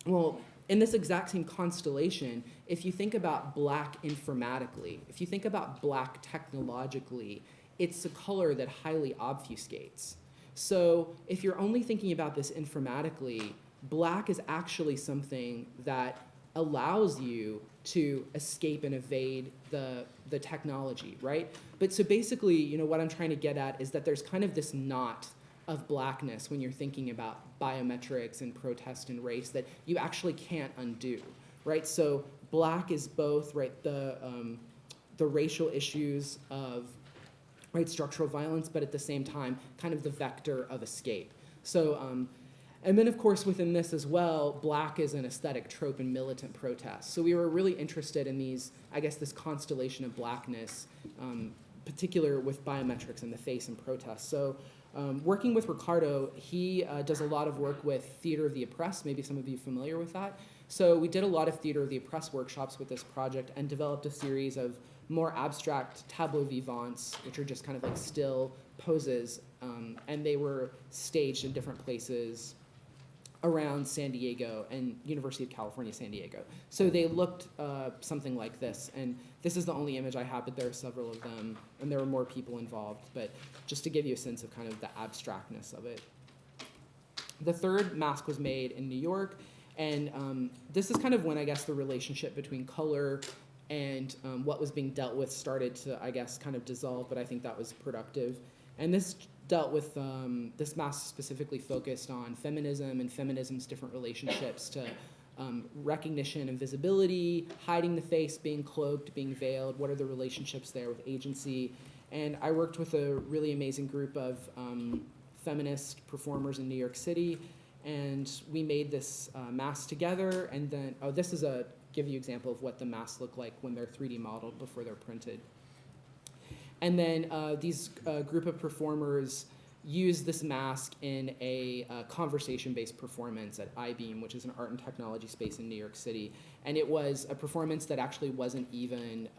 in this exact same constellation, if you think about black informatically, if you think about black technologically, it's a color that highly obfuscates. So if you're only thinking about this informatically, black is actually something that allows you to escape and evade the technology, right? But so basically, what I'm trying to get at is that there's kind of this knot of blackness when you're thinking about biometrics and protest and race that you actually can't undo, right? So black is both, the racial issues of structural violence, but at the same time, kind of the vector of escape. So, and then of course within this as well, black is an aesthetic trope in militant protest. So we were really interested in these, this constellation of blackness, particular with biometrics in the face and protest. So working with Ricardo, he does a lot of work with theater of the oppressed. Maybe some of you are familiar with that. So we did a lot of theater of the oppressed workshops with this project and developed a series of more abstract tableau vivants, which are just kind of like still poses, and they were staged in different places around San Diego and University of California, San Diego. So they looked something like this, and this is the only image I have, but there are several of them, and there were more people involved, but just to give you a sense of kind of the abstractness of it. The third mask was made in New York, and this is kind of when, the relationship between color and what was being dealt with started to, kind of dissolve, but I think that was productive. And this dealt with, this mask specifically focused on feminism and feminism's different relationships to recognition and visibility, hiding the face, being cloaked, being veiled, what are the relationships there with agency. And I worked with a really amazing group of feminist performers in New York City, and we made this mask together, and then, this is give you an example of what the masks look like when they're 3D modeled before they're printed. And then these group of performers used this mask in a conversation-based performance at iBeam, which is an art and technology space in New York City. And it was a performance that actually wasn't even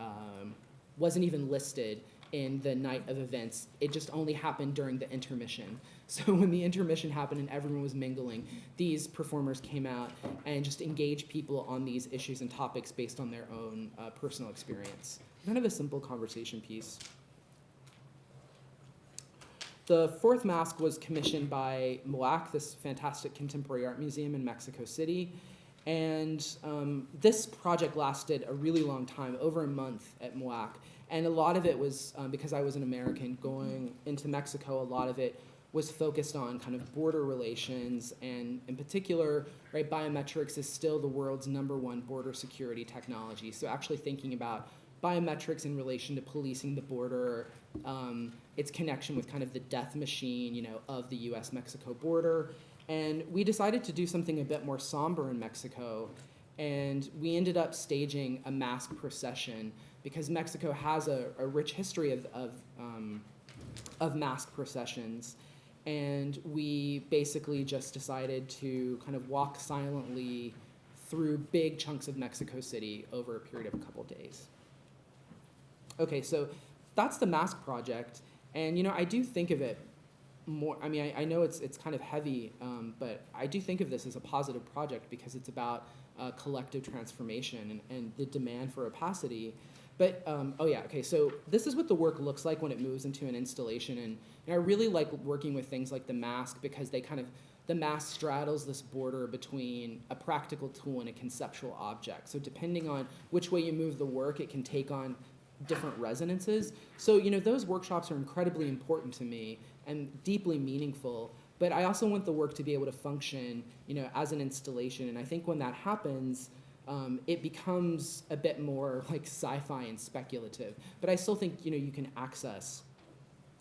listed in the night of events. It just only happened during the intermission. So when the intermission happened and everyone was mingling, these performers came out and just engaged people on these issues and topics based on their own personal experience. Kind of a simple conversation piece. The fourth mask was commissioned by MOAC, this fantastic contemporary art museum in Mexico City. And this project lasted a really long time, over a month at MOAC. And a lot of it was, because I was an American going into Mexico, a lot of it was focused on kind of border relations, and in particular, biometrics is still the world's #1 border security technology. So actually thinking about biometrics in relation to policing the border, its connection with kind of the death machine, of the U.S.-Mexico border. And we decided to do something a bit more somber in Mexico, and we ended up staging a mask procession because Mexico has a rich history of mask processions. And we basically just decided to kind of walk silently through big chunks of Mexico City over a period of a couple days. Okay, so that's the mask project. And, I do think of it more, I know it's kind of heavy, but I do think of this as a positive project because it's about collective transformation and the demand for opacity. But, so this is what the work looks like when it moves into an installation. And I really like working with things like the mask because the mask straddles this border between a practical tool and a conceptual object. So depending on which way you move the work, it can take on different resonances. So, those workshops are incredibly important to me and deeply meaningful. But I also want the work to be able to function, as an installation. And I think when that happens, it becomes a bit more like sci-fi and speculative. But I still think, you can access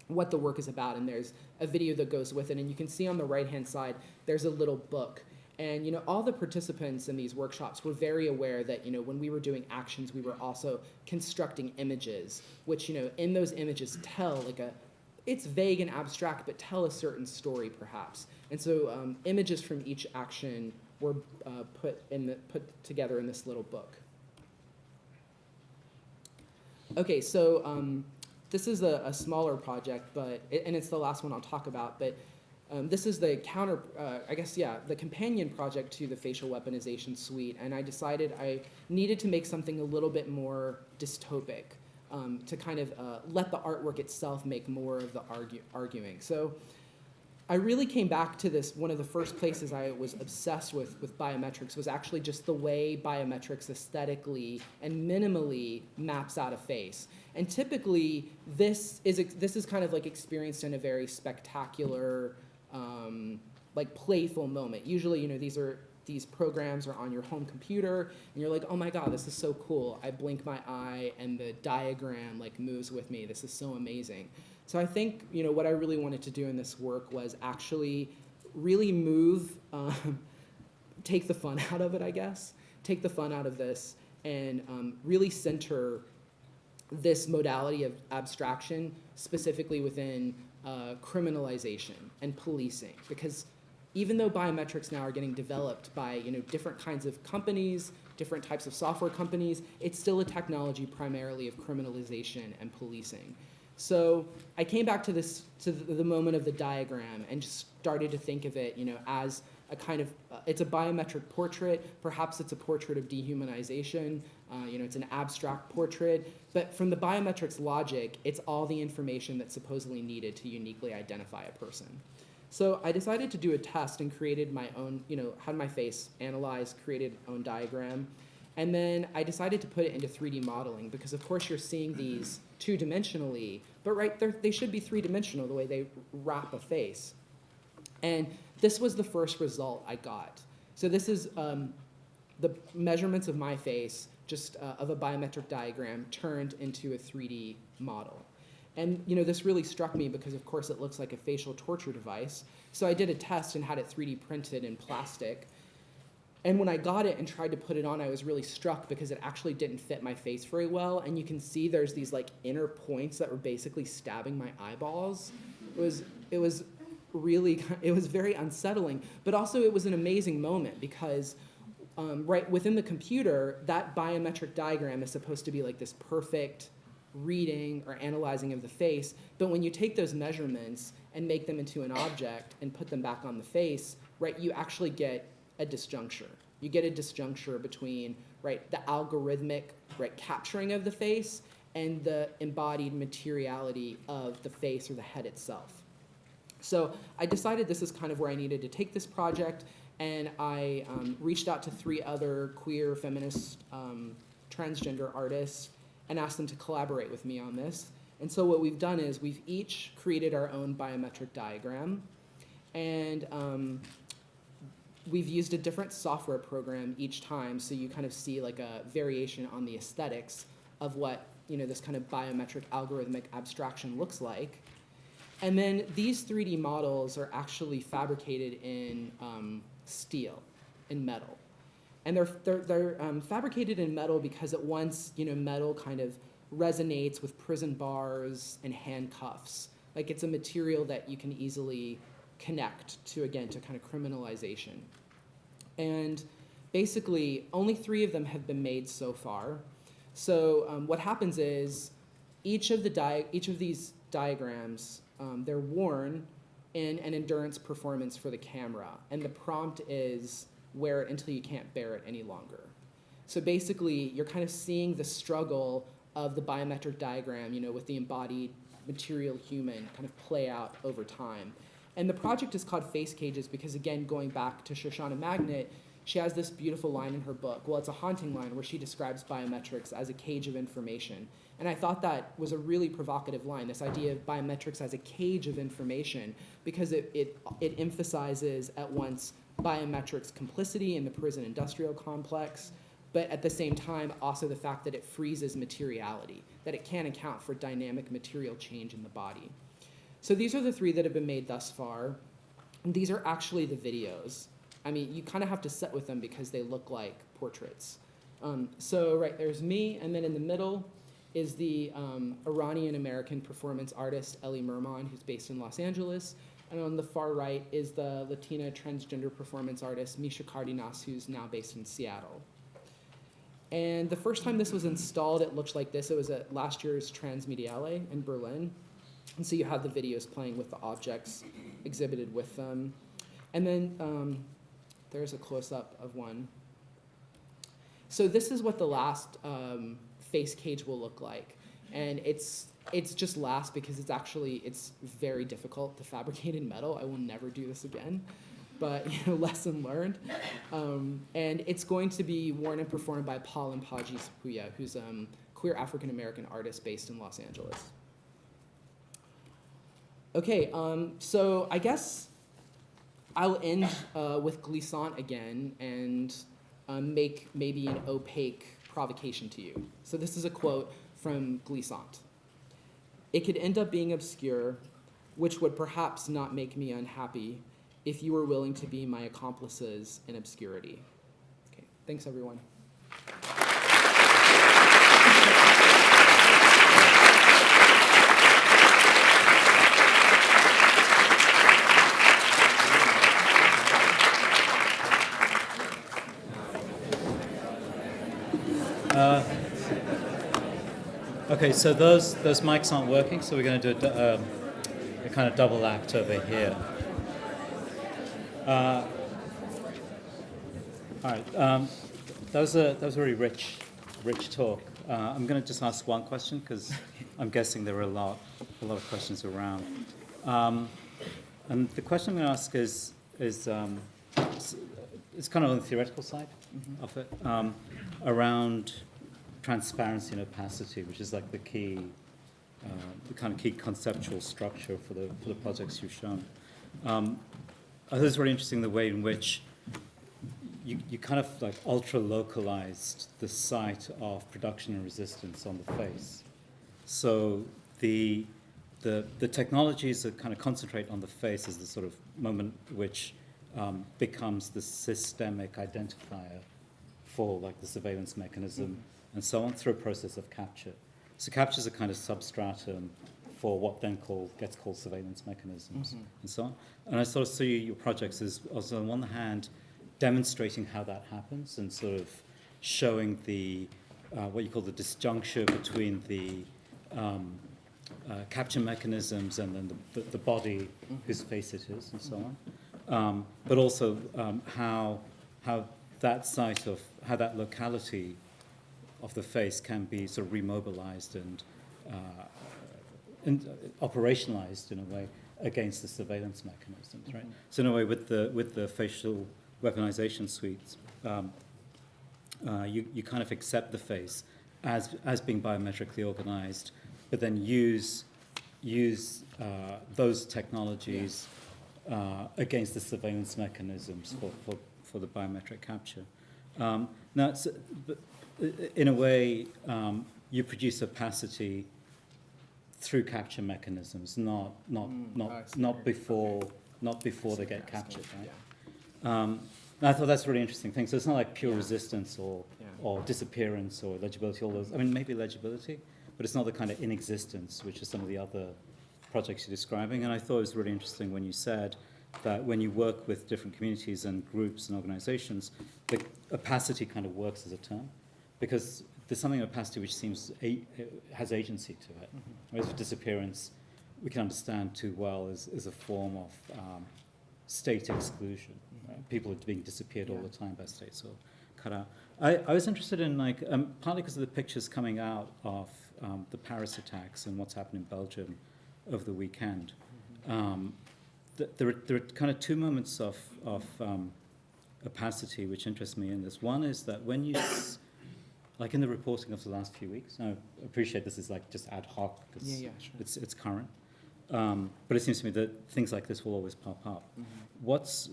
what the work is about, and there's a video that goes with it. And you can see on the right-hand side, there's a little book. And, all the participants in these workshops were very aware that, when we were doing actions, we were also constructing images, which, in those images tell like it's vague and abstract, but tell a certain story perhaps. And so images from each action were put together in this little book. Okay, so this is a smaller project, and it's the last one I'll talk about, but this is the the companion project to the facial weaponization suite, and I decided I needed to make something a little bit more dystopic to kind of let the artwork itself make more of the arguing. So I really came back to this. One of the first places I was obsessed with biometrics was actually just the way biometrics aesthetically and minimally maps out a face. And typically, this is kind of like experienced in a very spectacular, like playful moment. Usually, these programs are on your home computer, and you're like, oh my god, this is so cool. I blink my eye, and the diagram like moves with me. This is so amazing. So I think what I really wanted to do in this work was actually really move, take the fun out of it, I guess, take the fun out of this, and really center this modality of abstraction specifically within criminalization and policing, because even though biometrics now are getting developed by different kinds of companies, different types of software companies, it's still a technology primarily of criminalization and policing. So I came back to the moment of the diagram and just started to think of it, as a kind of, it's a biometric portrait. Perhaps it's a portrait of dehumanization. It's an abstract portrait. But from the biometrics logic, it's all the information that's supposedly needed to uniquely identify a person. So I decided to do a test and created my own, had my face analyzed, created my own diagram. And then I decided to put it into 3D modeling because, of course, you're seeing these two-dimensionally, but they should be three-dimensional the way they wrap a face. And this was the first result I got. So this is the measurements of my face, just of a biometric diagram turned into a 3D model. And this really struck me because, of course, it looks like a facial torture device. So I did a test and had it 3D printed in plastic. And when I got it and tried to put it on, I was really struck because it actually didn't fit my face very well. And you can see there's these like inner points that were basically stabbing my eyeballs. It was very unsettling, but also it was an amazing moment because right within the computer, that biometric diagram is supposed to be like this perfect reading or analyzing of the face. But when you take those measurements and make them into an object and put them back on the face, right, you actually get a disjuncture. You get a disjuncture between the algorithmic capturing of the face and the embodied materiality of the face or the head itself. So I decided this is kind of where I needed to take this project, and I reached out to 3 other queer, feminist, transgender artists and asked them to collaborate with me on this. And so what we've done is we've each created our own biometric diagram, and we've used a different software program each time, so you kind of see like a variation on the aesthetics of what this kind of biometric algorithmic abstraction looks like. And then these 3D models are actually fabricated in steel, in metal. And they're fabricated in metal because at once metal kind of resonates with prison bars and handcuffs. Like it's a material that you can easily connect to kind of criminalization. And basically, only 3 of them have been made so far. So what happens is each of these diagrams, they're worn in an endurance performance for the camera, and the prompt is wear it until you can't bear it any longer. So basically, you're kind of seeing the struggle of the biometric diagram, with the embodied material human kind of play out over time. And the project is called Face Cages because, again, going back to Shoshana Magnet, she has this beautiful line in her book. Well, it's a haunting line where she describes biometrics as a cage of information. And I thought that was a really provocative line, this idea of biometrics as a cage of information, because it emphasizes at once biometrics complicity in the prison industrial complex, but at the same time also the fact that it freezes materiality, that it can't account for dynamic material change in the body. So these are the 3 that have been made thus far. And these are actually the videos. I mean, you kind of have to sit with them because they look like portraits. So there's me, and then in the middle is the Iranian-American performance artist Ellie Merman, who's based in Los Angeles. And on the far right is the Latina transgender performance artist Misha Cardenas, who's now based in Seattle. And the first time this was installed, it looked like this. It was at last year's Transmediale in Berlin. And so you have the videos playing with the objects exhibited with them. And then there's a close-up of one. So this is what the last face cage will look like. And it's just last because it's very difficult to fabricate in metal. I will never do this again. But lesson learned. And it's going to be worn and performed by Paul Mpaji Sapuya, who's a queer African-American artist based in Los Angeles. Okay, so I guess I'll end with glissant again and make maybe an opaque provocation to you. So this is a quote from glissant. It could end up being obscure, which would perhaps not make me unhappy if you were willing to be my accomplices in obscurity. Okay, thanks everyone. Okay, so those mics aren't working, so we're going to do a kind of double act over here. All right, that was a very rich talk. I'm going to just ask one question because I'm guessing there are a lot of questions around. And the question I'm going to ask is it's kind of on the theoretical side of it, around transparency and opacity, which is like the key, the kind of key conceptual structure for the projects you've shown. I thought it was very interesting the way in which you kind of like ultra-localized the site of production and resistance on the face. So the technologies that kind of concentrate on the face is the sort of moment which becomes the systemic identifier for like the surveillance mechanism and so on through a process of capture. So capture is a kind of substratum for what then gets called surveillance mechanisms and so on. And I sort of see your projects as also on one hand demonstrating how that happens and sort of showing the what you call the disjuncture between the capture mechanisms and then the body whose face it is and so on. But also how that site of how that locality of the face can be sort of remobilized and operationalized in a way against the surveillance mechanisms, right? So in a way, with the facial weaponization suites, you kind of accept the face as being biometrically organized, but then use those technologies against the surveillance mechanisms for the biometric capture. Now, in a way, you produce opacity through capture mechanisms, not before they get captured, right? I thought that's a really interesting thing. So it's not like pure resistance or disappearance or legibility. All those. I mean, maybe legibility, but it's not the kind of inexistence which is some of the other projects you're describing. And I thought it was really interesting when you said that when you work with different communities and groups and organizations, the opacity kind of works as a term, because there's something in opacity which seems has agency to it. Whereas for disappearance, we can understand too well as a form of state exclusion. Right? People are being disappeared all the time by states or cut out. I was interested in partly because of the pictures coming out of the Paris attacks and what's happened in Belgium over the weekend. There are kind of two moments of opacity which interest me in this. One is that when you like in the reporting of the last few weeks, I appreciate this is like just ad hoc because it's current, but it seems to me that things like this will always pop up. What's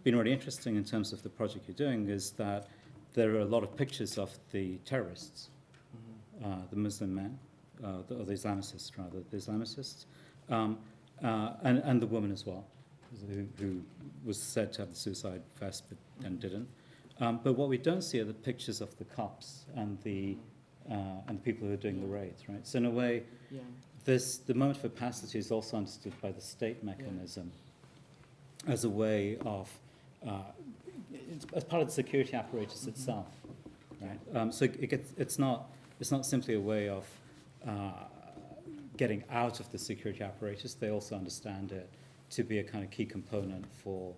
been really interesting in terms of the project you're doing is that there are a lot of pictures of the terrorists, the Muslim men, or the Islamicists rather, the Islamicists, and the woman as well, who was said to have the suicide vest but then didn't. But what we don't see are the pictures of the cops and the people who are doing the raids, right? So in a way, Yeah. the moment of opacity is also understood by the state mechanism as a way of, as part of the security apparatus itself, right? So it's not simply a way of getting out of the security apparatus. They also understand it to be a kind of key component for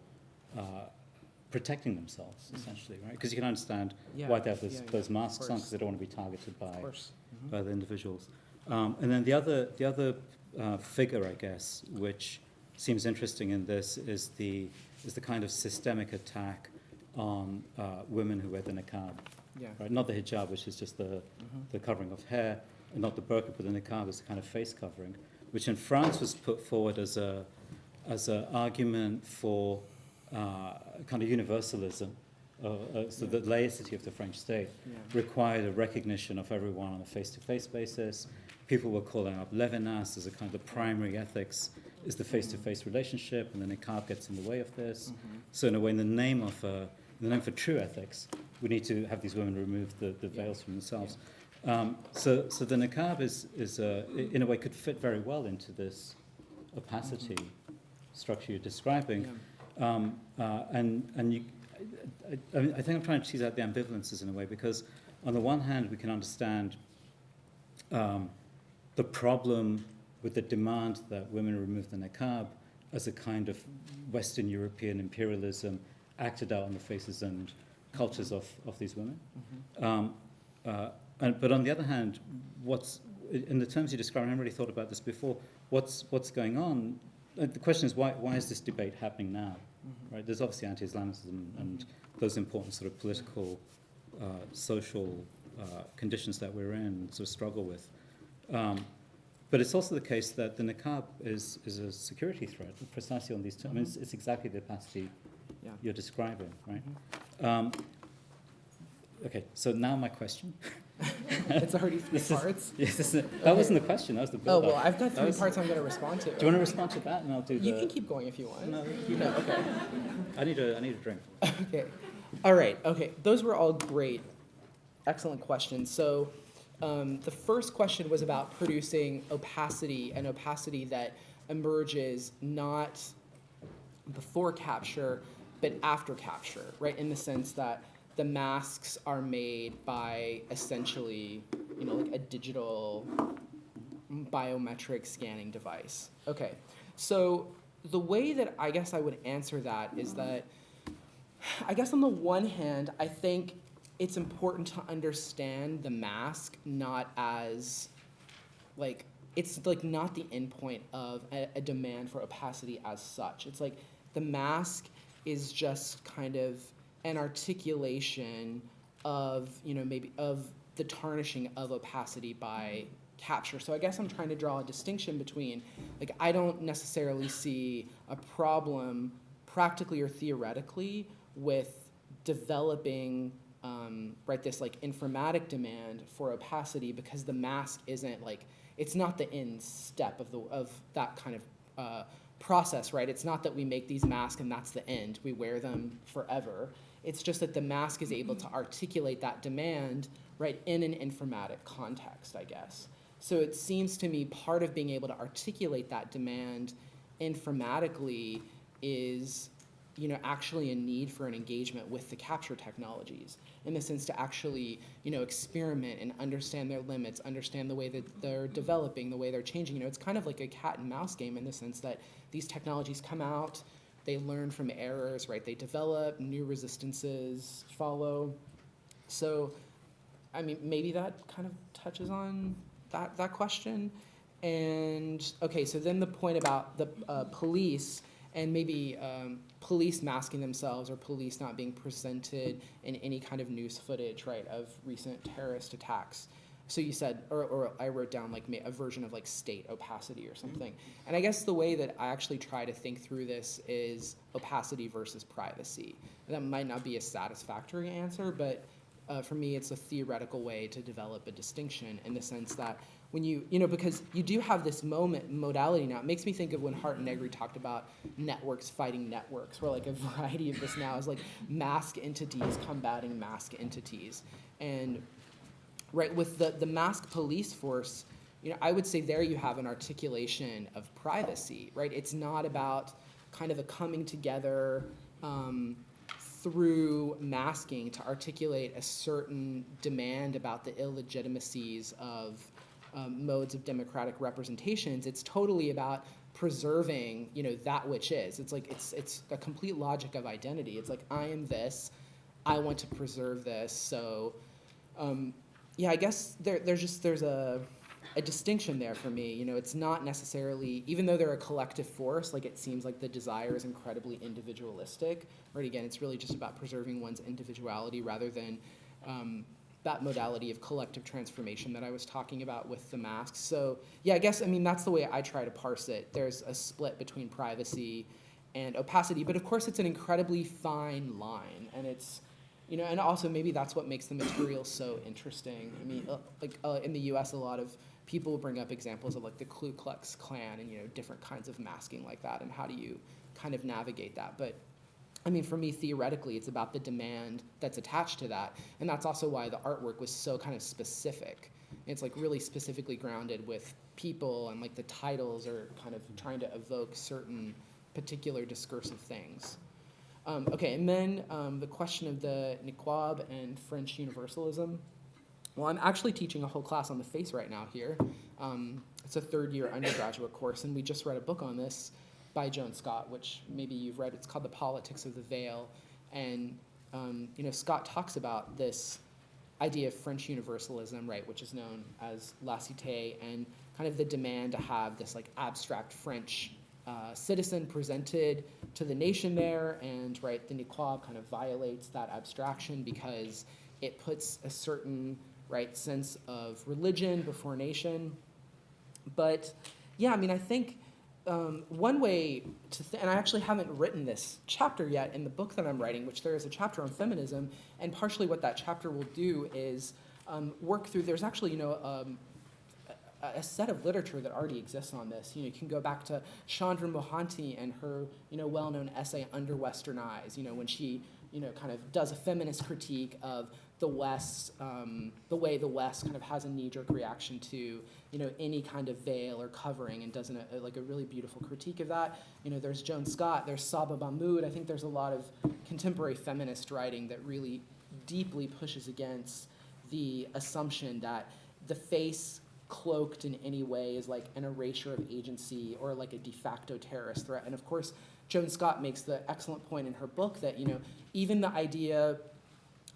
protecting themselves, essentially, right? Because you can understand why they have those masks on, because they don't want to be targeted by the individuals. And then the other figure, I guess, which seems interesting in this is the kind of systemic attack on women who wear the niqab, right? Not the hijab, which is just the covering of hair, and not the burqa, but the niqab is a kind of face covering, which in France was put forward as an argument for kind of universalism. So the laicity of the French state required a recognition of everyone on a face-to-face basis. People were calling up Levinas as a kind of the primary ethics is the face-to-face relationship, and the niqab gets in the way of this. So in a way, in the name for true ethics, we need to have these women remove the veils from themselves. So the niqab is in a way could fit very well into this opacity structure you're describing. And you, I think I'm trying to tease out the ambivalences in a way, because on the one hand we can understand the problem with the demand that women remove the niqab as a kind of Western European imperialism acted out on the faces and cultures of these women. But on the other hand, in the terms you describe, I haven't really thought about this before, what's going on? The question is, why is this debate happening now? Right? There's obviously anti-Islamism and those important sort of political, social conditions that we're in, sort of struggle with. But it's also the case that the niqab is a security threat, precisely on these terms. I mean, it's exactly the opacity you're describing, right? Okay, so now my question. It's already three parts? Yes, that wasn't the question, that was the build-up. Oh, well, I've got three parts I'm going to respond to. Do you want to respond to that, and I'll do You can keep going if you want. No, Okay. I need a drink. Okay. All right. Okay. Those were all great, excellent questions. So the first question was about producing opacity, and opacity that emerges not before capture, but after capture, right? In the sense that the masks are made by essentially, like a digital biometric scanning device. Okay. So the way that I guess I would answer that is that, I guess on the one hand, I think it's important to understand the mask not as, like, it's like not the endpoint of a demand for opacity as such. It's like the mask is just kind of an articulation of, maybe of the tarnishing of opacity by capture. So I guess I'm trying to draw a distinction between, like, I don't necessarily see a problem practically or theoretically with developing this like informatic demand for opacity, because the mask isn't like, it's not the end step of that kind of process, right? It's not that we make these masks and that's the end, we wear them forever. It's just that the mask is able to articulate that demand, right, in an informatic context, I guess. So it seems to me part of being able to articulate that demand informatically is, actually a need for an engagement with the capture technologies, in the sense to actually, experiment and understand their limits, understand the way that they're developing, the way they're changing. It's kind of like a cat and mouse game in the sense that these technologies come out, they learn from errors, right? They develop, new resistances follow. So, I mean, maybe that kind of touches on that question. And, okay, so then the point about the police, and maybe police masking themselves, or police not being presented in any kind of news footage, right, of recent terrorist attacks. So you said, or I wrote down like a version of like state opacity or something. And I guess the way that I actually try to think through this is opacity versus privacy. And that might not be a satisfactory answer, but for me it's a theoretical way to develop a distinction, in the sense that when because you do have this modality now. It makes me think of when Hart and Negri talked about networks fighting networks, where like a variety of this now is like mask entities combating mask entities. And right, with the masked police force, I would say there you have an articulation of privacy, right? It's not about kind of a coming together through masking to articulate a certain demand about the illegitimacies of modes of democratic representations. It's totally about preserving, that which is. It's like it's a complete logic of identity. It's like, I am this, I want to preserve this. So, I guess there's a distinction there for me. It's not necessarily, even though they're a collective force, like it seems like the desire is incredibly individualistic, right? Again, it's really just about preserving one's individuality rather than that modality of collective transformation that I was talking about with the masks. So I guess, that's the way I try to parse it. There's a split between privacy and opacity, but of course it's an incredibly fine line, and it's, and also maybe that's what makes the material so interesting. In the US, a lot of people bring up examples of like the Ku Klux Klan and, different kinds of masking like that, and how do you kind of navigate that? But for me, theoretically, it's about the demand that's attached to that. And that's also why the artwork was so kind of specific. It's like really specifically grounded with people, and like the titles are kind of trying to evoke certain particular discursive things. Okay, and then the question of the niqab and French universalism. Well, I'm actually teaching a whole class on the face right now here. It's a third-year undergraduate course, and we just read a book on this by Joan Scott, which maybe you've read. It's called The Politics of the Veil. And Scott talks about this idea of French universalism, right, which is known as la cité, and kind of the demand to have this like abstract French citizen presented to the nation there, and right, the niqab kind of violates that abstraction because it puts a certain sense of religion before nation. But I think one way to, and I actually haven't written this chapter yet in the book that I'm writing, which there is a chapter on feminism, and partially what that chapter will do is work through, there's actually, a set of literature that already exists on this. You can go back to Chandra Mohanty and her, well-known essay Under Western Eyes, when she, kind of does a feminist critique of the West, the way the West kind of has a knee-jerk reaction to, any kind of veil or covering, and does a really beautiful critique of that. There's Joan Scott, there's Saba Mahmood. I think there's a lot of contemporary feminist writing that really deeply pushes against the assumption that the face cloaked in any way is like an erasure of agency or like a de facto terrorist threat. And of course, Joan Scott makes the excellent point in her book that, even the idea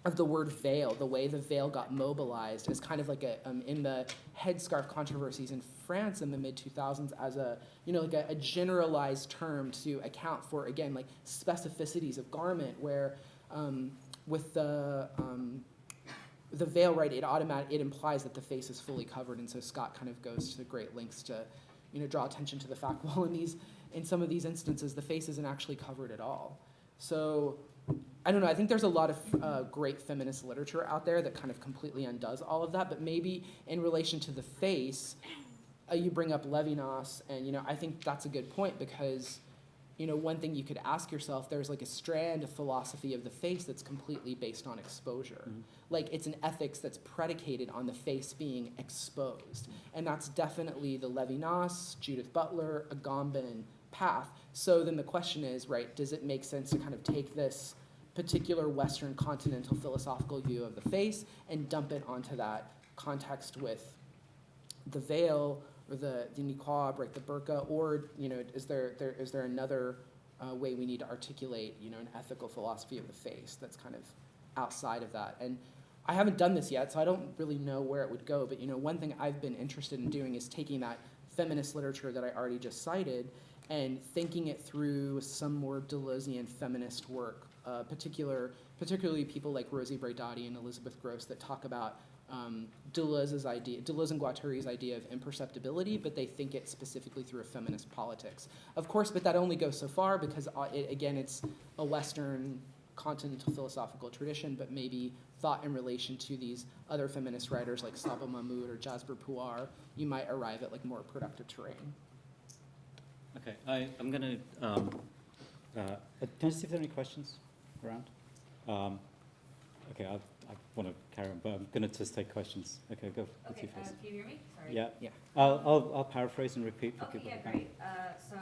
of the word veil, the way the veil got mobilized is kind of like in the headscarf controversies in France in the mid-2000s as a, like a generalized term to account for, again, like specificities of garment where with the veil, right, it implies that the face is fully covered, and so Scott kind of goes to great lengths to, draw attention to the fact, well, in some of these instances, the face isn't actually covered at all. So, I don't know, I think there's a lot of great feminist literature out there that kind of completely undoes all of that, but maybe in relation to the face, you bring up Levinas, and, I think that's a good point because, one thing you could ask yourself, there's like a strand of philosophy of the face that's completely based on exposure. Mm-hmm. Like it's an ethics that's predicated on the face being exposed. And that's definitely the Levinas, Judith Butler, Agamben path. So then the question is, right, does it make sense to kind of take this particular Western continental philosophical view of the face and dump it onto that context with the veil, or the niqab, right, the burqa, or is there another way we need to articulate an ethical philosophy of the face that's kind of outside of that? And I haven't done this yet, so I don't really know where it would go. But one thing I've been interested in doing is taking that feminist literature that I already just cited and thinking it through some more Deleuzean feminist work, particularly people like Rosie Braidotti and Elizabeth Gross that talk about Deleuze and Guattari's idea of imperceptibility, but they think it specifically through a feminist politics. Of course, but that only goes so far because, it's a Western continental philosophical tradition, but maybe thought in relation to these other feminist writers like Saba Mahmood or Jasbir Puar, you might arrive at like more productive terrain. Okay, I'm going to, can I see if there are any questions around? Okay, I want to carry on, but I'm going to just take questions. Okay, go. Okay, first. can you hear me? Sorry. Yeah. Yeah. I'll paraphrase and repeat for Okay, people. yeah, who great. So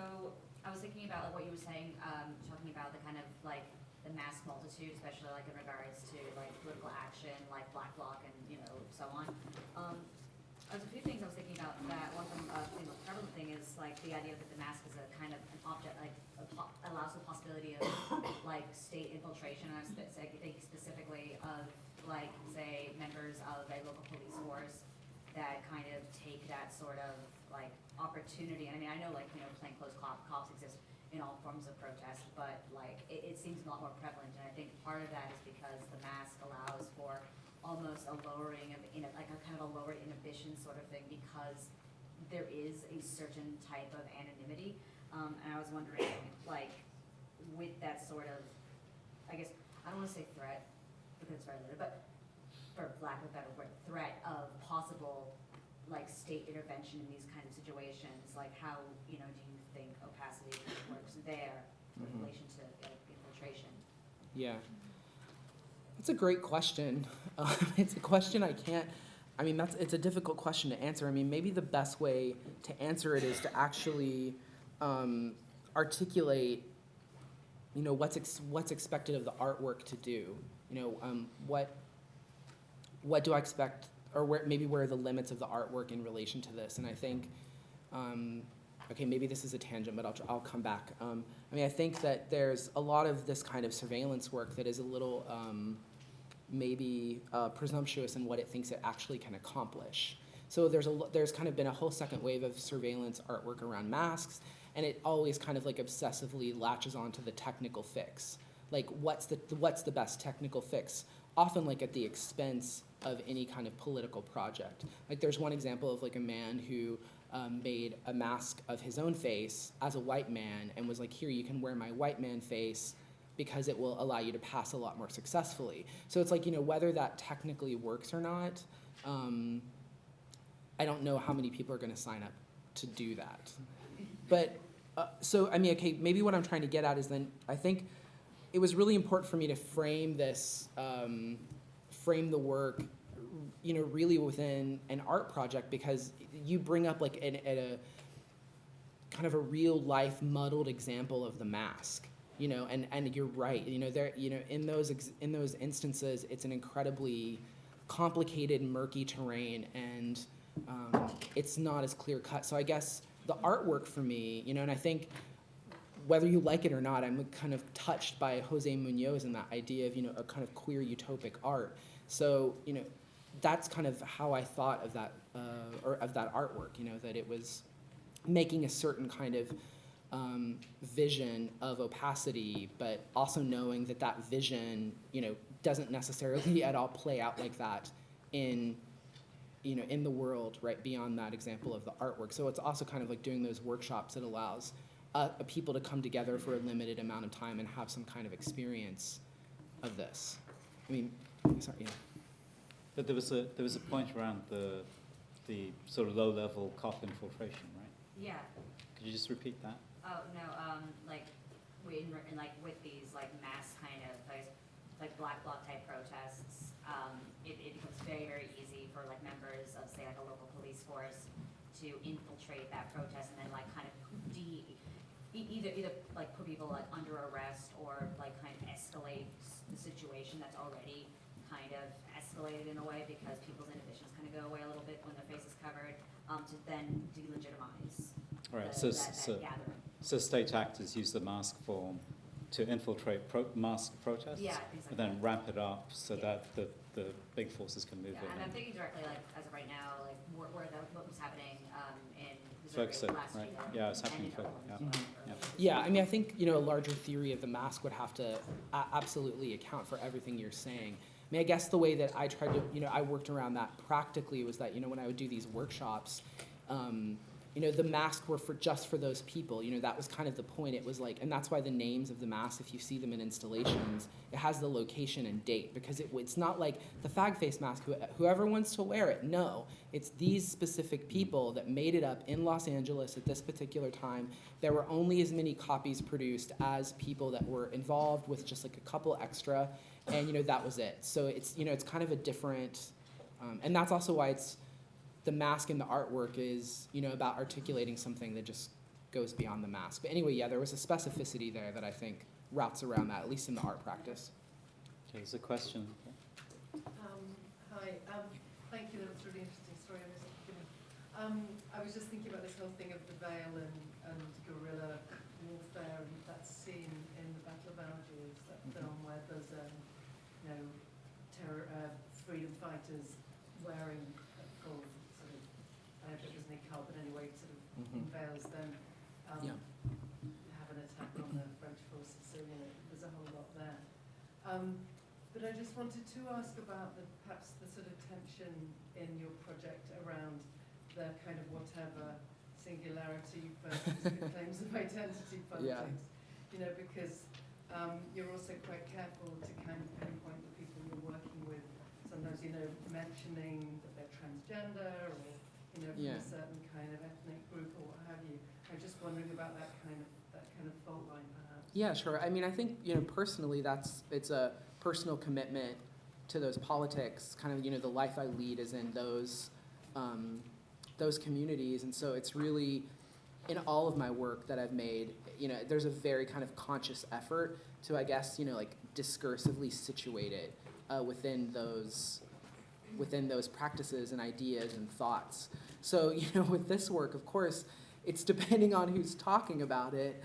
I was thinking about like what you were saying, talking about the kind of like the mass multitude, especially like in regards to like political action, like Black Bloc and so on. There's a few things I was thinking about. That one of them, the most prevalent thing is like the idea that the mask is a kind of an object, like allows the possibility of like state infiltration. And I was thinking specifically of like say members of a local police force that kind of take that sort of like opportunity. And I mean, I know like plainclothes cops exist in all forms of protest, but like it seems a lot more prevalent. And I think part of that is because the mask allows for almost a lowering of like a kind of a lowered inhibition sort of thing, because there is a certain type of anonymity. And I was wondering, like, with that sort of, I guess I don't want to say threat because it's very limited, but for lack of a better word, threat of possible like state intervention in these kind of situations, like how do you think opacity works there in relation to like infiltration? Yeah. That's a great question. It's a question it's a difficult question to answer. I mean, maybe the best way to answer it is to actually articulate, what's expected of the artwork to do. What do I expect, or where are the limits of the artwork in relation to this? And I think, okay, maybe this is a tangent, but I'll come back. I think that there's a lot of this kind of surveillance work that is a little maybe presumptuous in what it thinks it actually can accomplish. So there's kind of been a whole second wave of surveillance artwork around masks, and it always kind of like obsessively latches onto the technical fix. Like what's the best technical fix? Often like at the expense of any kind of political project. Like there's one example of like a man who made a mask of his own face as a white man and was like, here, you can wear my white man face because it will allow you to pass a lot more successfully. So it's like, whether that technically works or not, I don't know how many people are going to sign up to do that. But, okay, maybe what I'm trying to get at is then, I think it was really important for me to frame this, frame the work, really within an art project, because you bring up like a kind of a real life muddled example of the mask. And you're right. There, in those instances, it's an incredibly complicated, murky terrain, and it's not as clear cut. So I guess the artwork for me, and I think whether you like it or not, I'm kind of touched by Jose Munoz and that idea of a kind of queer utopic art. So that's kind of how I thought of that or of that artwork. That it was making a certain kind of vision of opacity, but also knowing that that vision, doesn't necessarily at all play out like that in the world, right beyond that example of the artwork. So it's also kind of like doing those workshops that allows people to come together for a limited amount of time and have some kind of experience of this. Sorry, yeah. But there was a point around the sort of low-level cop infiltration, right? Yeah. Could you just repeat that? Oh no, like with these like mass kind of like Black Bloc type protests, it becomes very, very easy for like members of say like a local police force to infiltrate that protest and then like kind of either like put people like under arrest or like kind of escalate the situation that's already kind of escalated in a way because people's inhibitions kind of go away a little bit when their face is covered, to then delegitimize Right. that gathering. So state actors use the mask form to infiltrate mask protests, Yeah, exactly. and then ramp it up so that the big forces can move in. And I'm thinking directly, like as of right now, like what was happening in Ferguson, last right? year. Yeah, it's happening and for in yeah. Oklahoma as Yeah. well. Yeah, I think a larger theory of the mask would have to absolutely account for everything you're saying. I guess the way that I tried to, I worked around that practically was that, when I would do these workshops, the masks were just for those people. That was kind of the point. It was like, and that's why the names of the masks, if you see them in installations, it has the location and date, because it's not like the fag face mask, whoever wants to wear it. No, it's these specific people that made it up in Los Angeles at this particular time. There were only as many copies produced as people that were involved with just like a couple extra. and that was it. So it's it's kind of a different, and that's also why it's the mask in the artwork is about articulating something that just goes beyond the mask. But anyway, yeah, there was a specificity there that I think routes around that, at least in the art practice. Okay, there's a question. Hi, thank you. That was a really interesting story. I was just thinking about this whole thing of the veil and guerrilla warfare, and that scene in the Battle of Algiers, that film where there's freedom fighters wearing a full sort of, I don't know if it was niqab, but anyway, sort of veils them. Have an attack on the French forces, so there's a whole lot there. But I just wanted to ask about perhaps the sort of tension in your project around the kind of whatever singularity versus the claims of identity politics. Because you're also quite careful to kind of pinpoint the people you're working with. Sometimes, mentioning that they're transgender or, from a certain kind of ethnic group or what have you. I'm just wondering about that kind of fault line, perhaps. Yeah, sure. I mean, I think personally, it's a personal commitment to those politics. Kind of, the life I lead is in those communities, and so it's really in all of my work that I've made. There's a very kind of conscious effort to, I guess, like discursively situate it within those practices and ideas and thoughts. So, with this work, of course, it's depending on who's talking about it.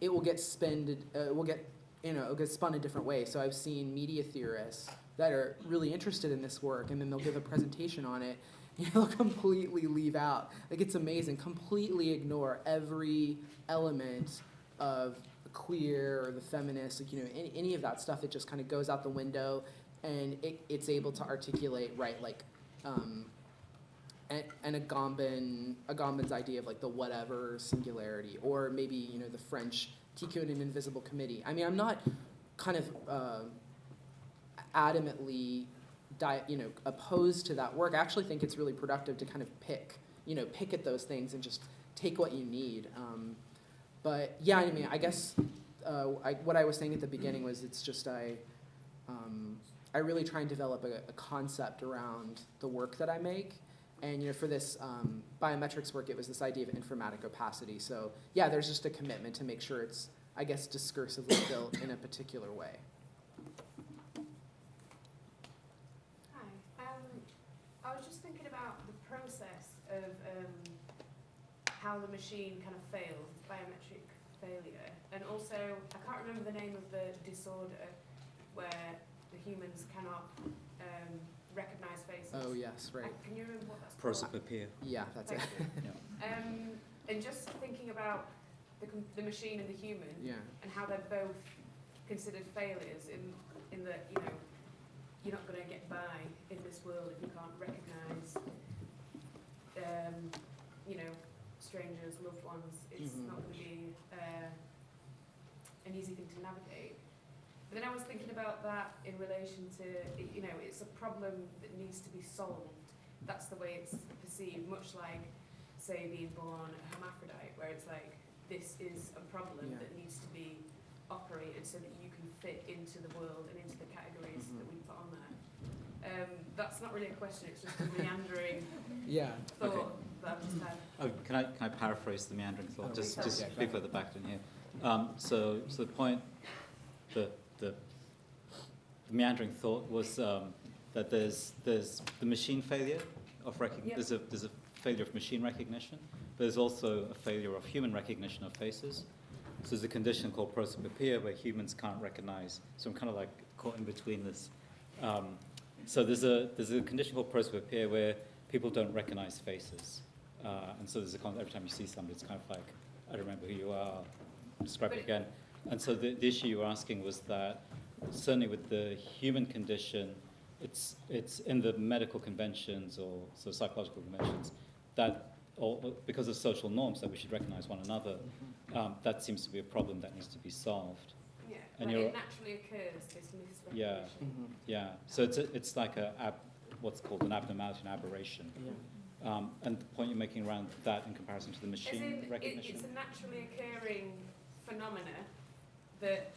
It will get spun in different ways. So I've seen media theorists that are really interested in this work, and then they'll give a presentation on it. They'll completely leave out, like it's amazing, completely ignore every element of queer or the feminist, any of that stuff. It just kind of goes out the window, and it's able to articulate, right, like, and Agamben's idea of like the whatever singularity, or maybe the French TQ and an invisible committee. I mean, I'm not kind of adamantly opposed to that work. I actually think it's really productive to kind of pick at those things and just take what you need. But yeah, I mean, I guess what I was saying at the beginning was it's just I really try and develop a concept around the work that I make. And for this biometrics work, it was this idea of informatic opacity. So yeah, there's just a commitment to make sure it's, I guess, discursively built in a particular way. I was just thinking about the process of how the machine kind of fails, biometric failure, and also I can't remember the name of the disorder where the humans cannot recognize faces. Oh yes, right. Can you remember what that's called? Prosopopea. Yeah, that's it. Yeah. And just thinking about the machine and the human, and how they're both considered failures in that you're not going to get by in this world if you can't recognise, strangers, loved ones. It's not going to be an easy thing to navigate. But then I was thinking about that in relation to, it's a problem that needs to be solved. That's the way it's perceived, much like, say, being born a hermaphrodite, where it's like, this is a problem that needs to be operated so that you can fit into the world and into the categories that we put on there. That's not really a question, it's just a meandering thought that I've just had. Oh, can I paraphrase the meandering thought? Just people at the back didn't hear. So the point, the meandering thought was that there's the machine failure of there's a failure of machine recognition, but there's also a failure of human recognition of faces. So there's a condition called prosopopea where humans can't recognize. So I'm kind of like caught in between this. So there's a condition called prosopopea where people don't recognize faces, and so every time you see somebody, it's kind of like, I don't remember who you are. I'll describe it again. And so the issue you were asking was that certainly with the human condition, it's in the medical conventions or so psychological conventions that, because of social norms that we should recognize one another, that seems to be a problem that needs to be solved. Yeah, and it naturally occurs, this misrecognition. Yeah. So it's like what's called an abnormality, an aberration. And the point you're making around that in comparison to the machine recognition? It's a naturally occurring phenomena that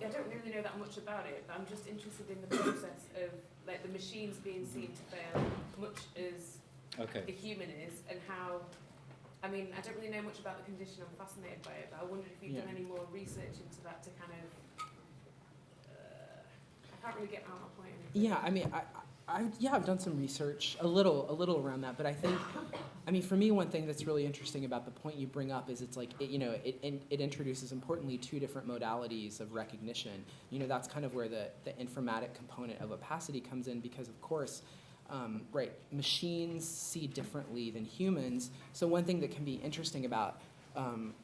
I don't really know that much about it, but I'm just interested in the process of like the machines being seen to fail, much as Okay. the human is, and how. I mean, I don't really know much about the condition. I'm fascinated by it, but I wondered if you've done any more research into that to kind of. I can't really get out my point. Yeah, I mean, I've done some research, a little around that, but I think, I mean, for me, one thing that's really interesting about the point you bring up is it's like, it introduces, importantly, two different modalities of recognition. That's kind of where the informatic component of Opacity comes in, because, of course, right, machines see differently than humans. So one thing that can be interesting about,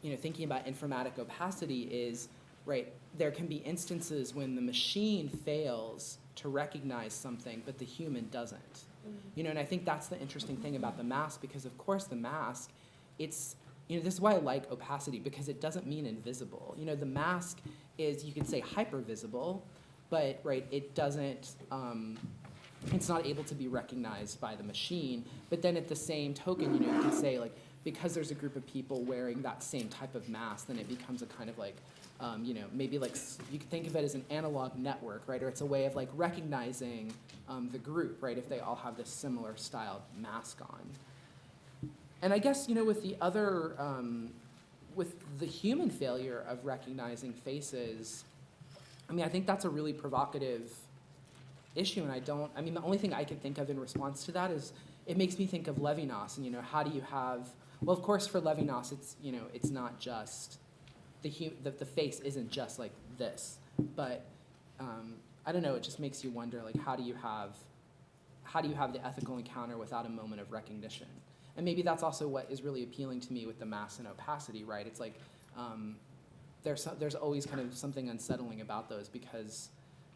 thinking about informatic opacity is, right, there can be instances when the machine fails to recognize something, but the human doesn't. And I think that's the interesting thing about the mask, because of course the mask, it's, this is why I like opacity, because it doesn't mean invisible. The mask is, you could say, hypervisible, but right, it doesn't, it's not able to be recognized by the machine. But then at the same token, you can say, like, because there's a group of people wearing that same type of mask, then it becomes a kind of like, maybe like, you could think of it as an analog network, right? Or it's a way of like recognizing the group, right? If they all have this similar styled mask on. And I guess, with the other, with the human failure of recognizing faces, I mean, I think that's a really provocative issue, and the only thing I can think of in response to that is, it makes me think of Levinas, and how do you have, well, of course for Levinas, it's, it's not just, the face isn't just like this, but I don't know, it just makes you wonder, like, how do you have the ethical encounter without a moment of recognition? And maybe that's also what is really appealing to me with the mass and opacity, right? It's like, there's always kind of something unsettling about those, because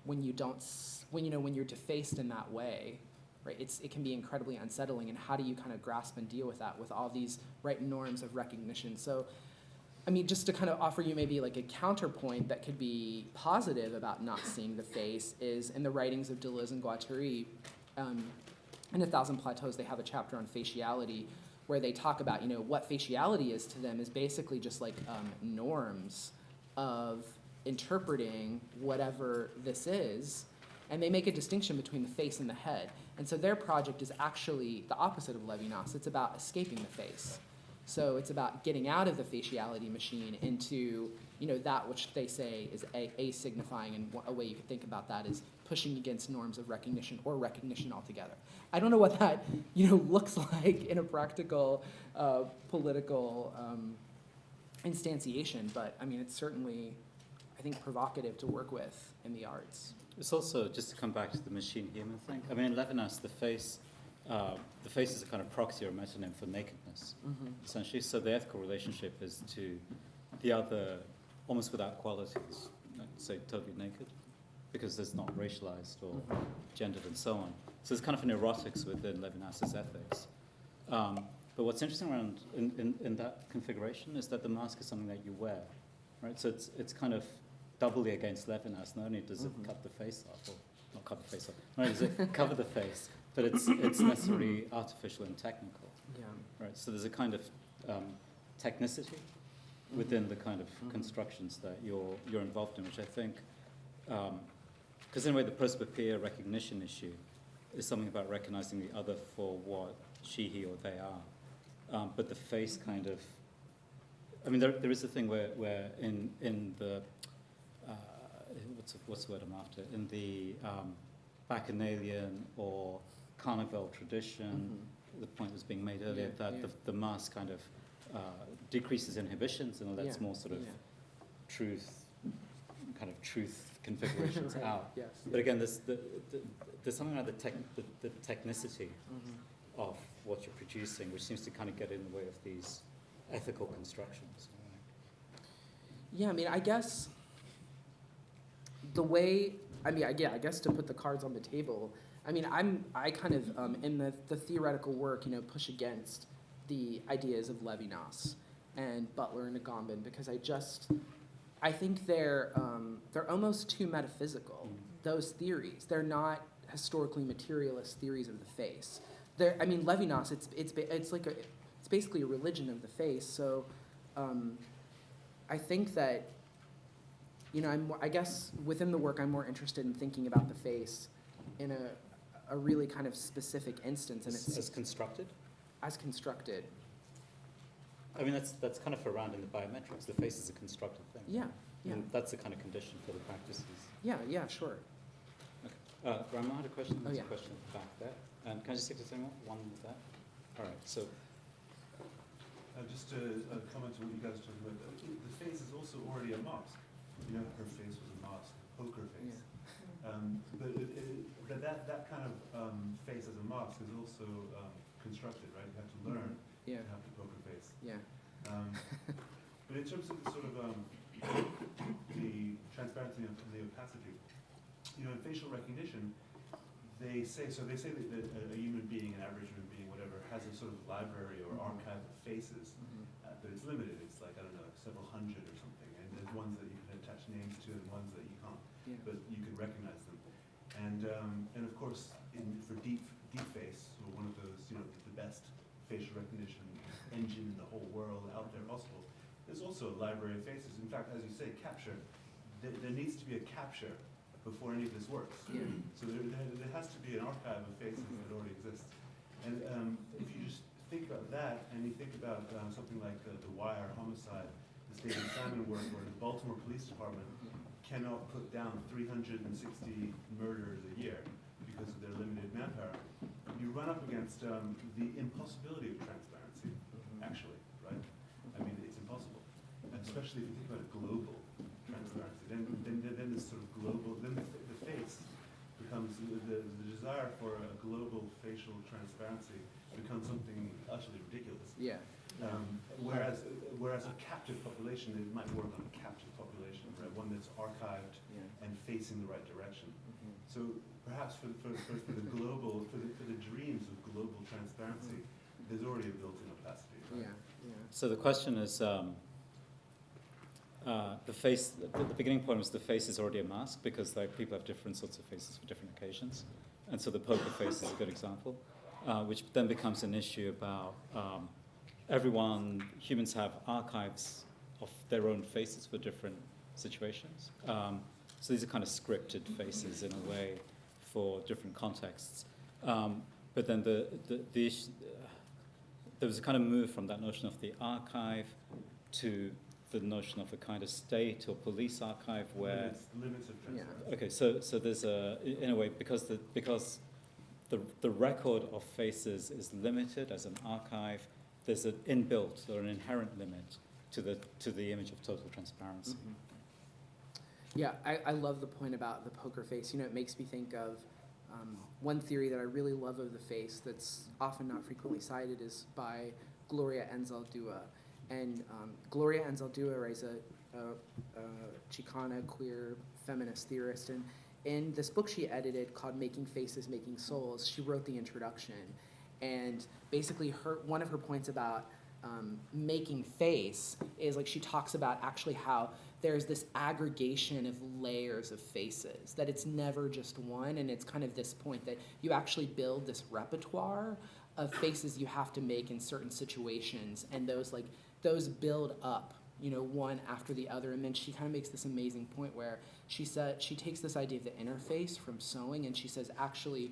when you're defaced in that way, right, it can be incredibly unsettling, and how do you kind of grasp and deal with that with all these, right, norms of recognition? So, I mean, just to kind of offer you maybe like a counterpoint that could be positive about not seeing the face is in the writings of Deleuze and Guattari, in A Thousand Plateaus, they have a chapter on faciality where they talk about, what faciality is to them is basically just like norms of interpreting whatever this is, and they make a distinction between the face and the head. And so their project is actually the opposite of Levinas. It's about escaping the face. So it's about getting out of the faciality machine into, that which they say is a-signifying, and a way you could think about that is pushing against norms of recognition or recognition altogether. I don't know what that, looks like in a practical, political instantiation, but I mean, it's certainly, I think, provocative to work with in the arts. It's also, just to come back to the machine-human thing, I mean, in Levinas, the face is a kind of proxy or metonym for nakedness, essentially. So the ethical relationship is to the other, almost without qualities, say totally naked, because there's not racialized or gendered and so on. So there's kind of an erotics within Levinas's ethics. But what's interesting around in that configuration is that the mask is something that you wear, right? So it's kind of doubly against Levinas. Not only does it cut the face off, or not cut the face off, not only does it cover the face, but it's necessarily artificial and technical. Yeah. Right. So there's a kind of technicity within the kind of constructions that you're involved in, which I think, because in a way the prosopopoeia recognition issue is something about recognizing the other for what she, he, or they are. But the face kind of, I mean, there is a thing where in the what's the word I'm after? In the Bacchanalian or Carnival tradition, the point was being made earlier that the mask kind of decreases inhibitions and lets more sort of truth configurations Right. out. Yes. But again, there's something about the technicity of what you're producing, which seems to kind of get in the way of these ethical constructions. Yeah, I mean, I guess the way, I guess to put the cards on the table, I mean, I kind of, in the theoretical work, push against the ideas of Levinas and Butler and Agamben, because I think they're almost too metaphysical, those theories. They're not historically materialist theories of the face. Levinas, it's basically a religion of the face. So I think that I guess within the work, I'm more interested in thinking about the face in a really kind of specific instance, and it's As constructed? as constructed. I mean, that's kind of around in the biometrics. The face is a constructed thing. Yeah, yeah, And that's the kind of condition for the practices. yeah, sure. Grandma had a question. Oh, There's yeah. a question at the back there. And can I just stick to the same one with that? All right. So Just to comment on what you guys are talking about, the face is also already a mask. You know, her face was a mask, poker face. But that kind of face as a mask is also constructed, right? You have to learn Yeah, to have the poker face. yeah. But in terms of sort of the transparency and the opacity, you know, in facial recognition, they say that a human being, an average human being, whatever, has a sort of library or archive of faces, but it's limited. It's like, I don't know, several hundred or something. And there's ones that you can attach names to and ones that you can't, Yeah. but you can recognize them. And of course, for deep face, or one of those, you know, the best facial recognition engine in the whole world out there possible, there's also a library of faces. In fact, as you say, capture. There needs to be a capture before any of this works. Yeah. So there has to be an archive of faces that already exists. And if you just think about that, and you think about something like the Wire homicide, the Stephen Salmon work, where the Baltimore Police Department cannot put down 360 murders a year because of their limited manpower, you run up against the impossibility of transparency, actually, right? I mean, it's impossible, especially if you think about a global transparency. Then this sort of global, then the face becomes, the desire for a global facial transparency becomes something utterly ridiculous. Yeah. Whereas a captive population, it might work on a captive population, right? One that's archived Yeah. and facing the right direction. So perhaps for the global, for the dreams of global transparency, there's already a built-in opacity. Right? Yeah. So the question is, the face. The beginning point was the face is already a mask because like people have different sorts of faces for different occasions, and so the poker face is a good example, which then becomes an issue about humans have archives of their own faces for different situations. So these are kind of scripted faces in a way for different contexts. But then the issue, there was a kind of move from that notion of the archive to the notion of a kind of state or police archive where Limits of transparency. okay, so there's in a way because the record of faces is limited as an archive, there's an inbuilt or an inherent limit to the image of total transparency. Yeah, I love the point about the poker face. You know, it makes me think of one theory that I really love of the face that's often not frequently cited is by Gloria Anzaldúa. And Gloria Anzaldúa is a Chicana queer feminist theorist. And in this book she edited called Making Faces, Making Souls, she wrote the introduction. And basically one of her points about making face is like she talks about actually how there's this aggregation of layers of faces, that it's never just one, and it's kind of this point that you actually build this repertoire of faces you have to make in certain situations, and those build up, you know, one after the other. And then she kind of makes this amazing point where she takes this idea of the interface from sewing, and she says actually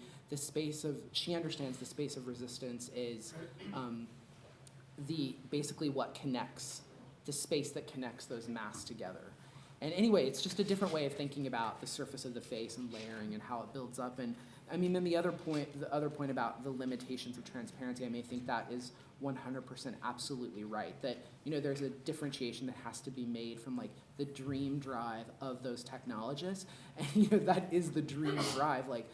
she understands the space of resistance is basically what connects, the space that connects those masks together. And anyway, it's just a different way of thinking about the surface of the face and layering and how it builds up. And I mean, then the other point about the limitations of transparency, I mean, I think that is 100% absolutely right. That, you know, there's a differentiation that has to be made from like the dream drive of those technologists. And, you know, that is the dream drive. Like,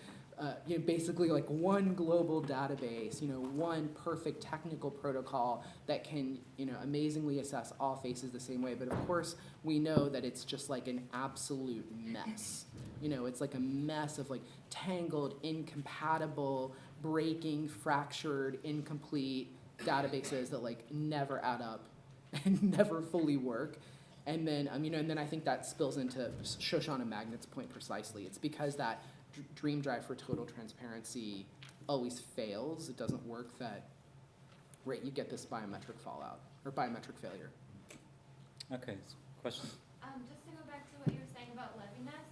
you know, basically like one global database, you know, one perfect technical protocol that can, you know, amazingly assess all faces the same way. But of course, we know that it's just like an absolute mess. You know, it's like a mess of like tangled, incompatible, breaking, fractured, incomplete databases that like never add up and never fully work. And then, you know, and then I think that spills into Shoshana Magnet's point precisely. It's because that dream drive for total transparency always fails. It doesn't work that, right, you get this biometric fallout or biometric failure. Okay, question? Just to go back to what you were saying about Levinas.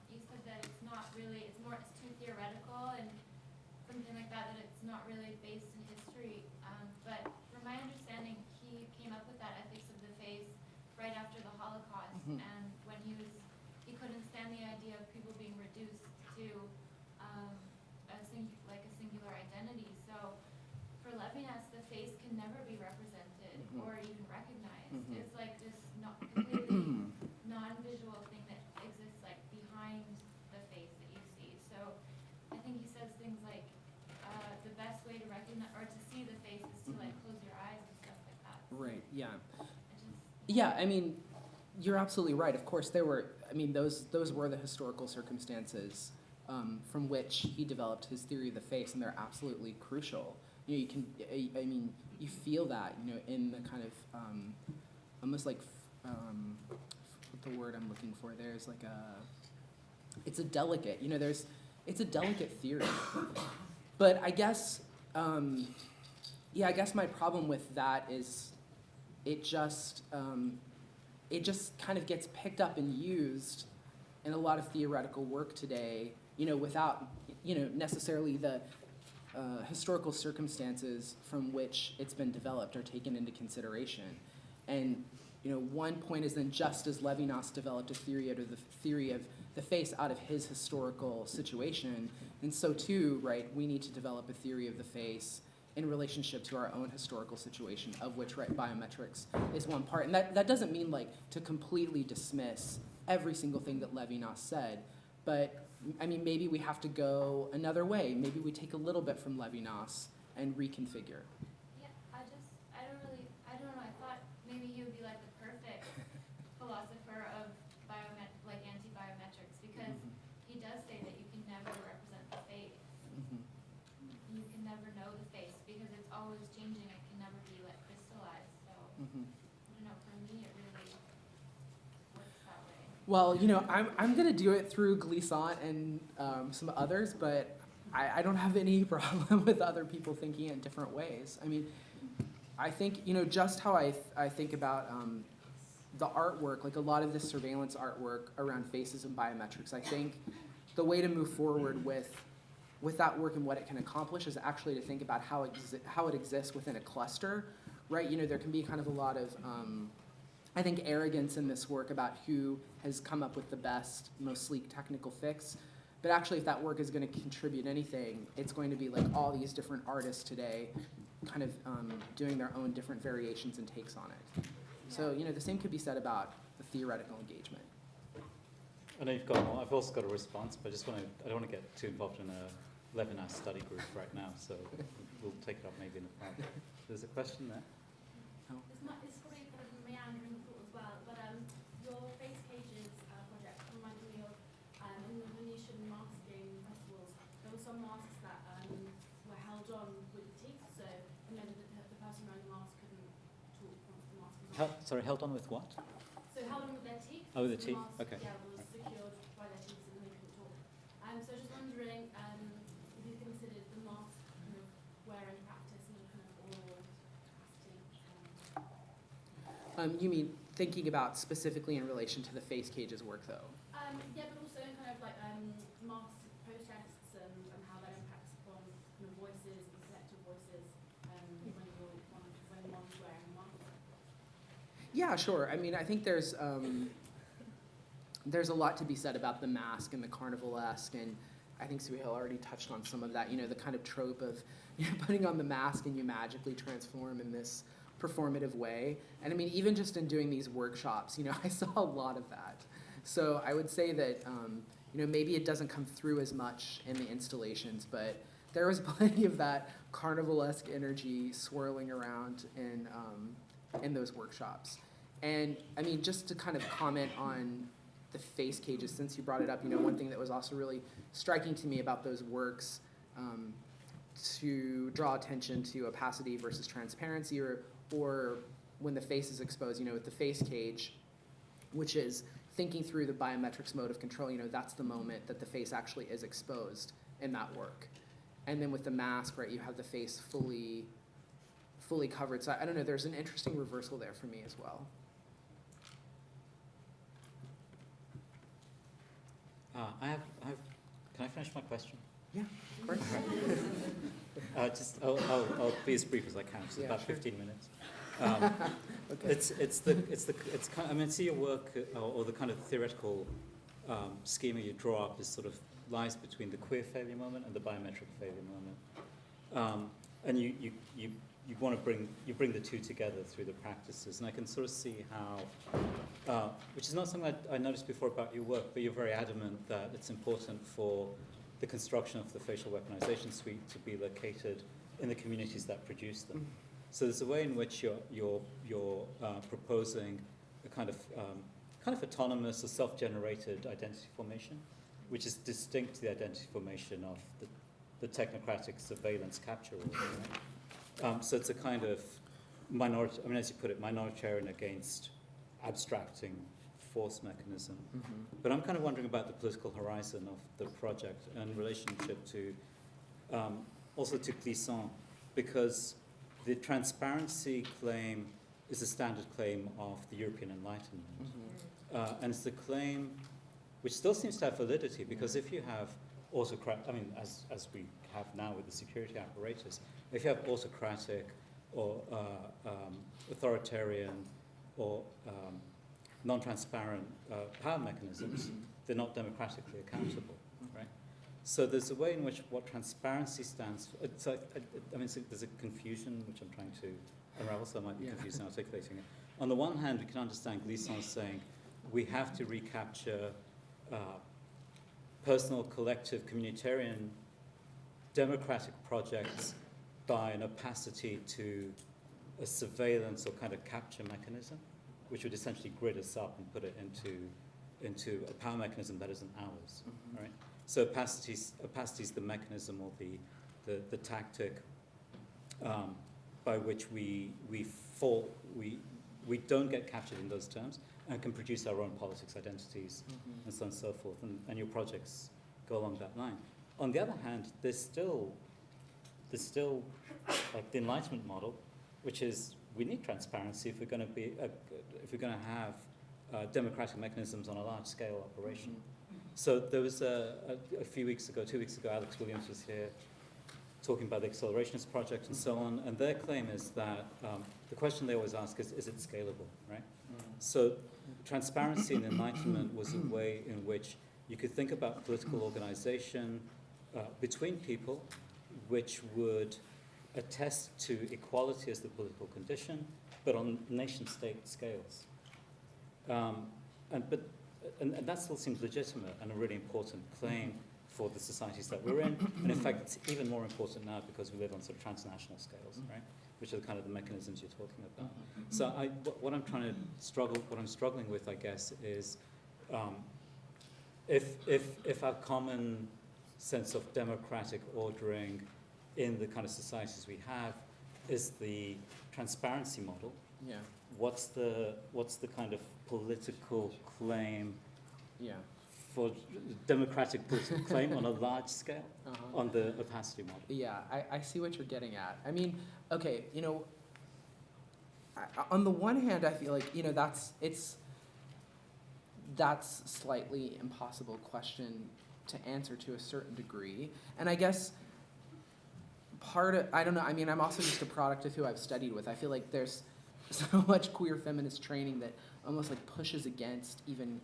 You said that it's not really, it's too theoretical and something like that, that it's not really based in history. But from my understanding, he came up with that ethics of the face right after the Holocaust, and when he couldn't stand the idea of people being reduced to a singular identity. So for Levinas, the face can never be represented or even recognized. It's like this completely non-visual thing that exists like behind the face that you see. So I think he says things like the best way to recognize or to see the face is to like close your eyes and stuff like that. Right. Yeah. It just, Yeah. I mean, you're absolutely right. Of course, those were the historical circumstances from which he developed his theory of the face, and they're absolutely crucial. You can, I mean, you feel that, in the kind of almost like, what the word I'm looking for? There's like it's a delicate, it's a delicate theory. But I guess, I guess my problem with that is it just kind of gets picked up and used in a lot of theoretical work today, without, necessarily the historical circumstances from which it's been developed are taken into consideration. And, one point is then just as Levinas developed a theory out of the face out of his historical situation, and so too, right, we need to develop a theory of the face in relationship to our own historical situation, of which, right, biometrics is one part. And that doesn't mean like to completely dismiss every single thing that Levinas said, but I mean, maybe we have to go another way. Maybe we take a little bit from Levinas and reconfigure. yeah, I don't know, I thought maybe he would be like the perfect philosopher of anti-biometrics, because he does say that you can never represent the face. You can never know the face because it's always changing. It can never be like crystallized. So I don't know. For me, it really works that way. Well, I'm gonna do it through Glissant and some others, but I don't have any problem with other people thinking it in different ways. I mean, I think just how I think about the artwork, like a lot of this surveillance artwork around faces and biometrics. I think the way to move forward with that work and what it can accomplish is actually to think about how it exists within a cluster, right? There can be kind of a lot of, I think, arrogance in this work about who has come up with the best, most sleek technical fix. But actually, if that work is going to contribute anything, it's going to be like all these different artists today kind of doing their own different variations and takes on it. So, the same could be said about the theoretical engagement. I know you've got more. I've also got a response, but I don't want to get too involved in a Levinas study group right now, so we'll take it up maybe in the part. There's a question there. It's probably kind of a meandering thought as well, but your face cages project reminded me of in the Venetian masking festivals, there were some masks that were held on with teeth, so the person wearing the mask couldn't talk once the mask was on. Sorry, held on with what? So held on with their teeth. Oh, with the teeth, mask, okay. Yeah, was secured by their teeth and they couldn't talk. So just wondering if you considered the mask kind of wearing practice in a kind of oral capacity. You mean thinking about specifically in relation to the face cages work, though? Yeah, but also in kind of like mask protests and how that impacts upon kind of voices and selective voices when one's wearing a mask. Yeah, sure. I mean, I think there's a lot to be said about the mask and the carnivalesque, and I think Suhail already touched on some of that. The kind of trope of putting on the mask and you magically transform in this performative way. And I mean, even just in doing these workshops, I saw a lot of that. So I would say that maybe it doesn't come through as much in the installations, but there was plenty of that carnivalesque energy swirling around in those workshops. And I mean, just to kind of comment on the face cages, since you brought it up, one thing that was also really striking to me about those works, to draw attention to opacity versus transparency, or when the face is exposed, with the face cage, which is thinking through the biometrics mode of control, that's the moment that the face actually is exposed in that work. And then with the mask, right, you have the face fully covered. So I don't know, there's an interesting reversal there for me as well. Can I finish my question? Yeah, of course. I'll be as brief as I can. It's Yeah, about sure. 15 minutes. Okay. It's kind. I mean, see your work or the kind of theoretical schema you draw up is sort of lies between the queer failure moment and the biometric failure moment, and you want to bring the two together through the practices, and I can sort of see how, which is not something I noticed before about your work, but you're very adamant that it's important for the construction of the facial weaponization suite to be located in the communities that produce them. So there's a way in which you're proposing a kind of autonomous or self-generated identity formation, which is distinct to the identity formation of the technocratic surveillance capture order. Right? So it's a kind of minority. I mean, as you put it, minoritarian against abstracting force mechanism. But I'm kind of wondering about the political horizon of the project and relationship to also to Glissant, because the transparency claim is a standard claim of the European Enlightenment. And it's the claim which still seems to have validity, because if you have as we have now with the security apparatus, if you have autocratic or authoritarian or non-transparent power mechanisms, they're not democratically accountable, right? So there's a way in which what transparency stands for. There's a confusion which I'm trying to unravel, so I might be confused in articulating it. On the one hand, we can understand Glissant saying we have to recapture personal, collective, communitarian, democratic projects by an opacity to a surveillance or kind of capture mechanism, which would essentially grid us up and put it into a power mechanism that isn't ours, right? So opacity is the mechanism or the tactic by which we don't get captured in those terms and can produce our own politics, identities, and so on and so forth. And your projects go along that line. On the other hand, there's still like the Enlightenment model, which is we need transparency if we're going to have democratic mechanisms on a large scale operation. So there was a few weeks ago, 2 weeks ago, Alex Williams was here talking about the Accelerationist Project and so on, and their claim is that the question they always ask is it scalable, right? So transparency and enlightenment was a way in which you could think about political organization between people, which would attest to equality as the political condition, but on nation-state scales. And that still seems legitimate and a really important claim for the societies that we're in. And in fact, it's even more important now because we live on sort of transnational scales, right? Which are kind of the mechanisms you're talking about. So what I'm struggling with, I guess, is if our common sense of democratic ordering in the kind of societies we have is the transparency model. Yeah. What's the kind of political claim for democratic political claim on a large scale on the opacity model? Yeah, I see what you're getting at. I mean, okay, on the one hand, I feel like, that's a slightly impossible question to answer to a certain degree. And I guess I don't know, I mean, I'm also just a product of who I've studied with. I feel like there's so much queer feminist training that almost like pushes against even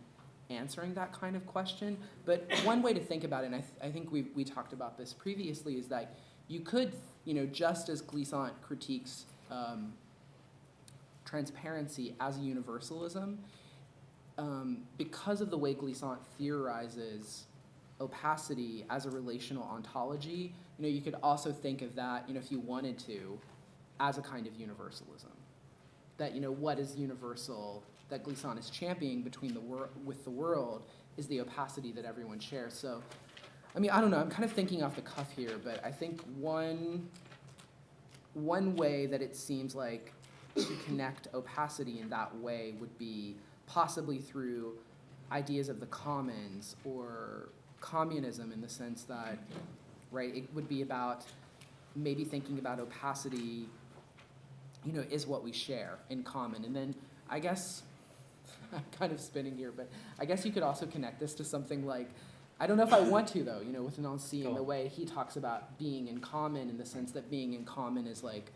answering that kind of question. But one way to think about it, and I think we talked about this previously, is that you could, just as Glissant critiques transparency as a universalism, because of the way Glissant theorizes opacity as a relational ontology, you could also think of that, if you wanted to, as a kind of universalism. That, what is universal that Glissant is championing with the world is the opacity that everyone shares. So, I mean, I don't know, I'm kind of thinking off the cuff here, but I think one way that it seems like to connect opacity in that way would be possibly through ideas of the commons or communism, in the sense that, right, it would be about maybe thinking about opacity, is what we share in common. And then I guess, I'm kind of spinning here, but I guess you could also connect this to something like I don't know if I want to, though, with Nancy Go and the on. way he talks about being in common, in the sense that being in common is like,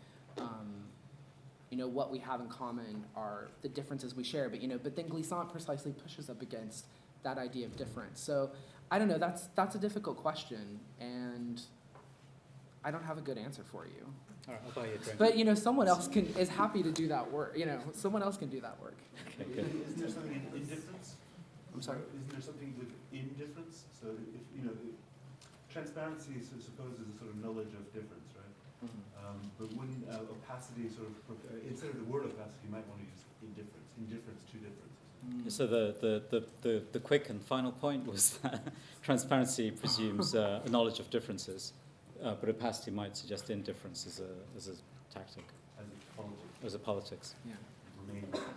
what we have in common are the differences we share. But then Glissant precisely pushes up against that idea of difference. So I don't know. That's a difficult question, and I don't have a good answer for you. All right, I'll buy you a drink. But someone else is happy to do that work. Someone else can do that work. Okay, good. Isn't there something in indifference? I'm sorry. Isn't there something with indifference? So if transparency supposes a sort of knowledge of difference, right? But wouldn't opacity sort of instead of the word opacity, you might want to use indifference to differences. So the quick and final point was that transparency presumes a knowledge of differences, but opacity might suggest indifference as a tactic, as a politics. Yeah. Remain democratic.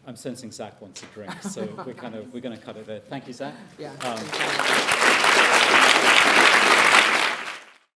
I'm sensing Zach wants a drink, so we're going to cut it there. Thank you, Zach. Yeah. Um,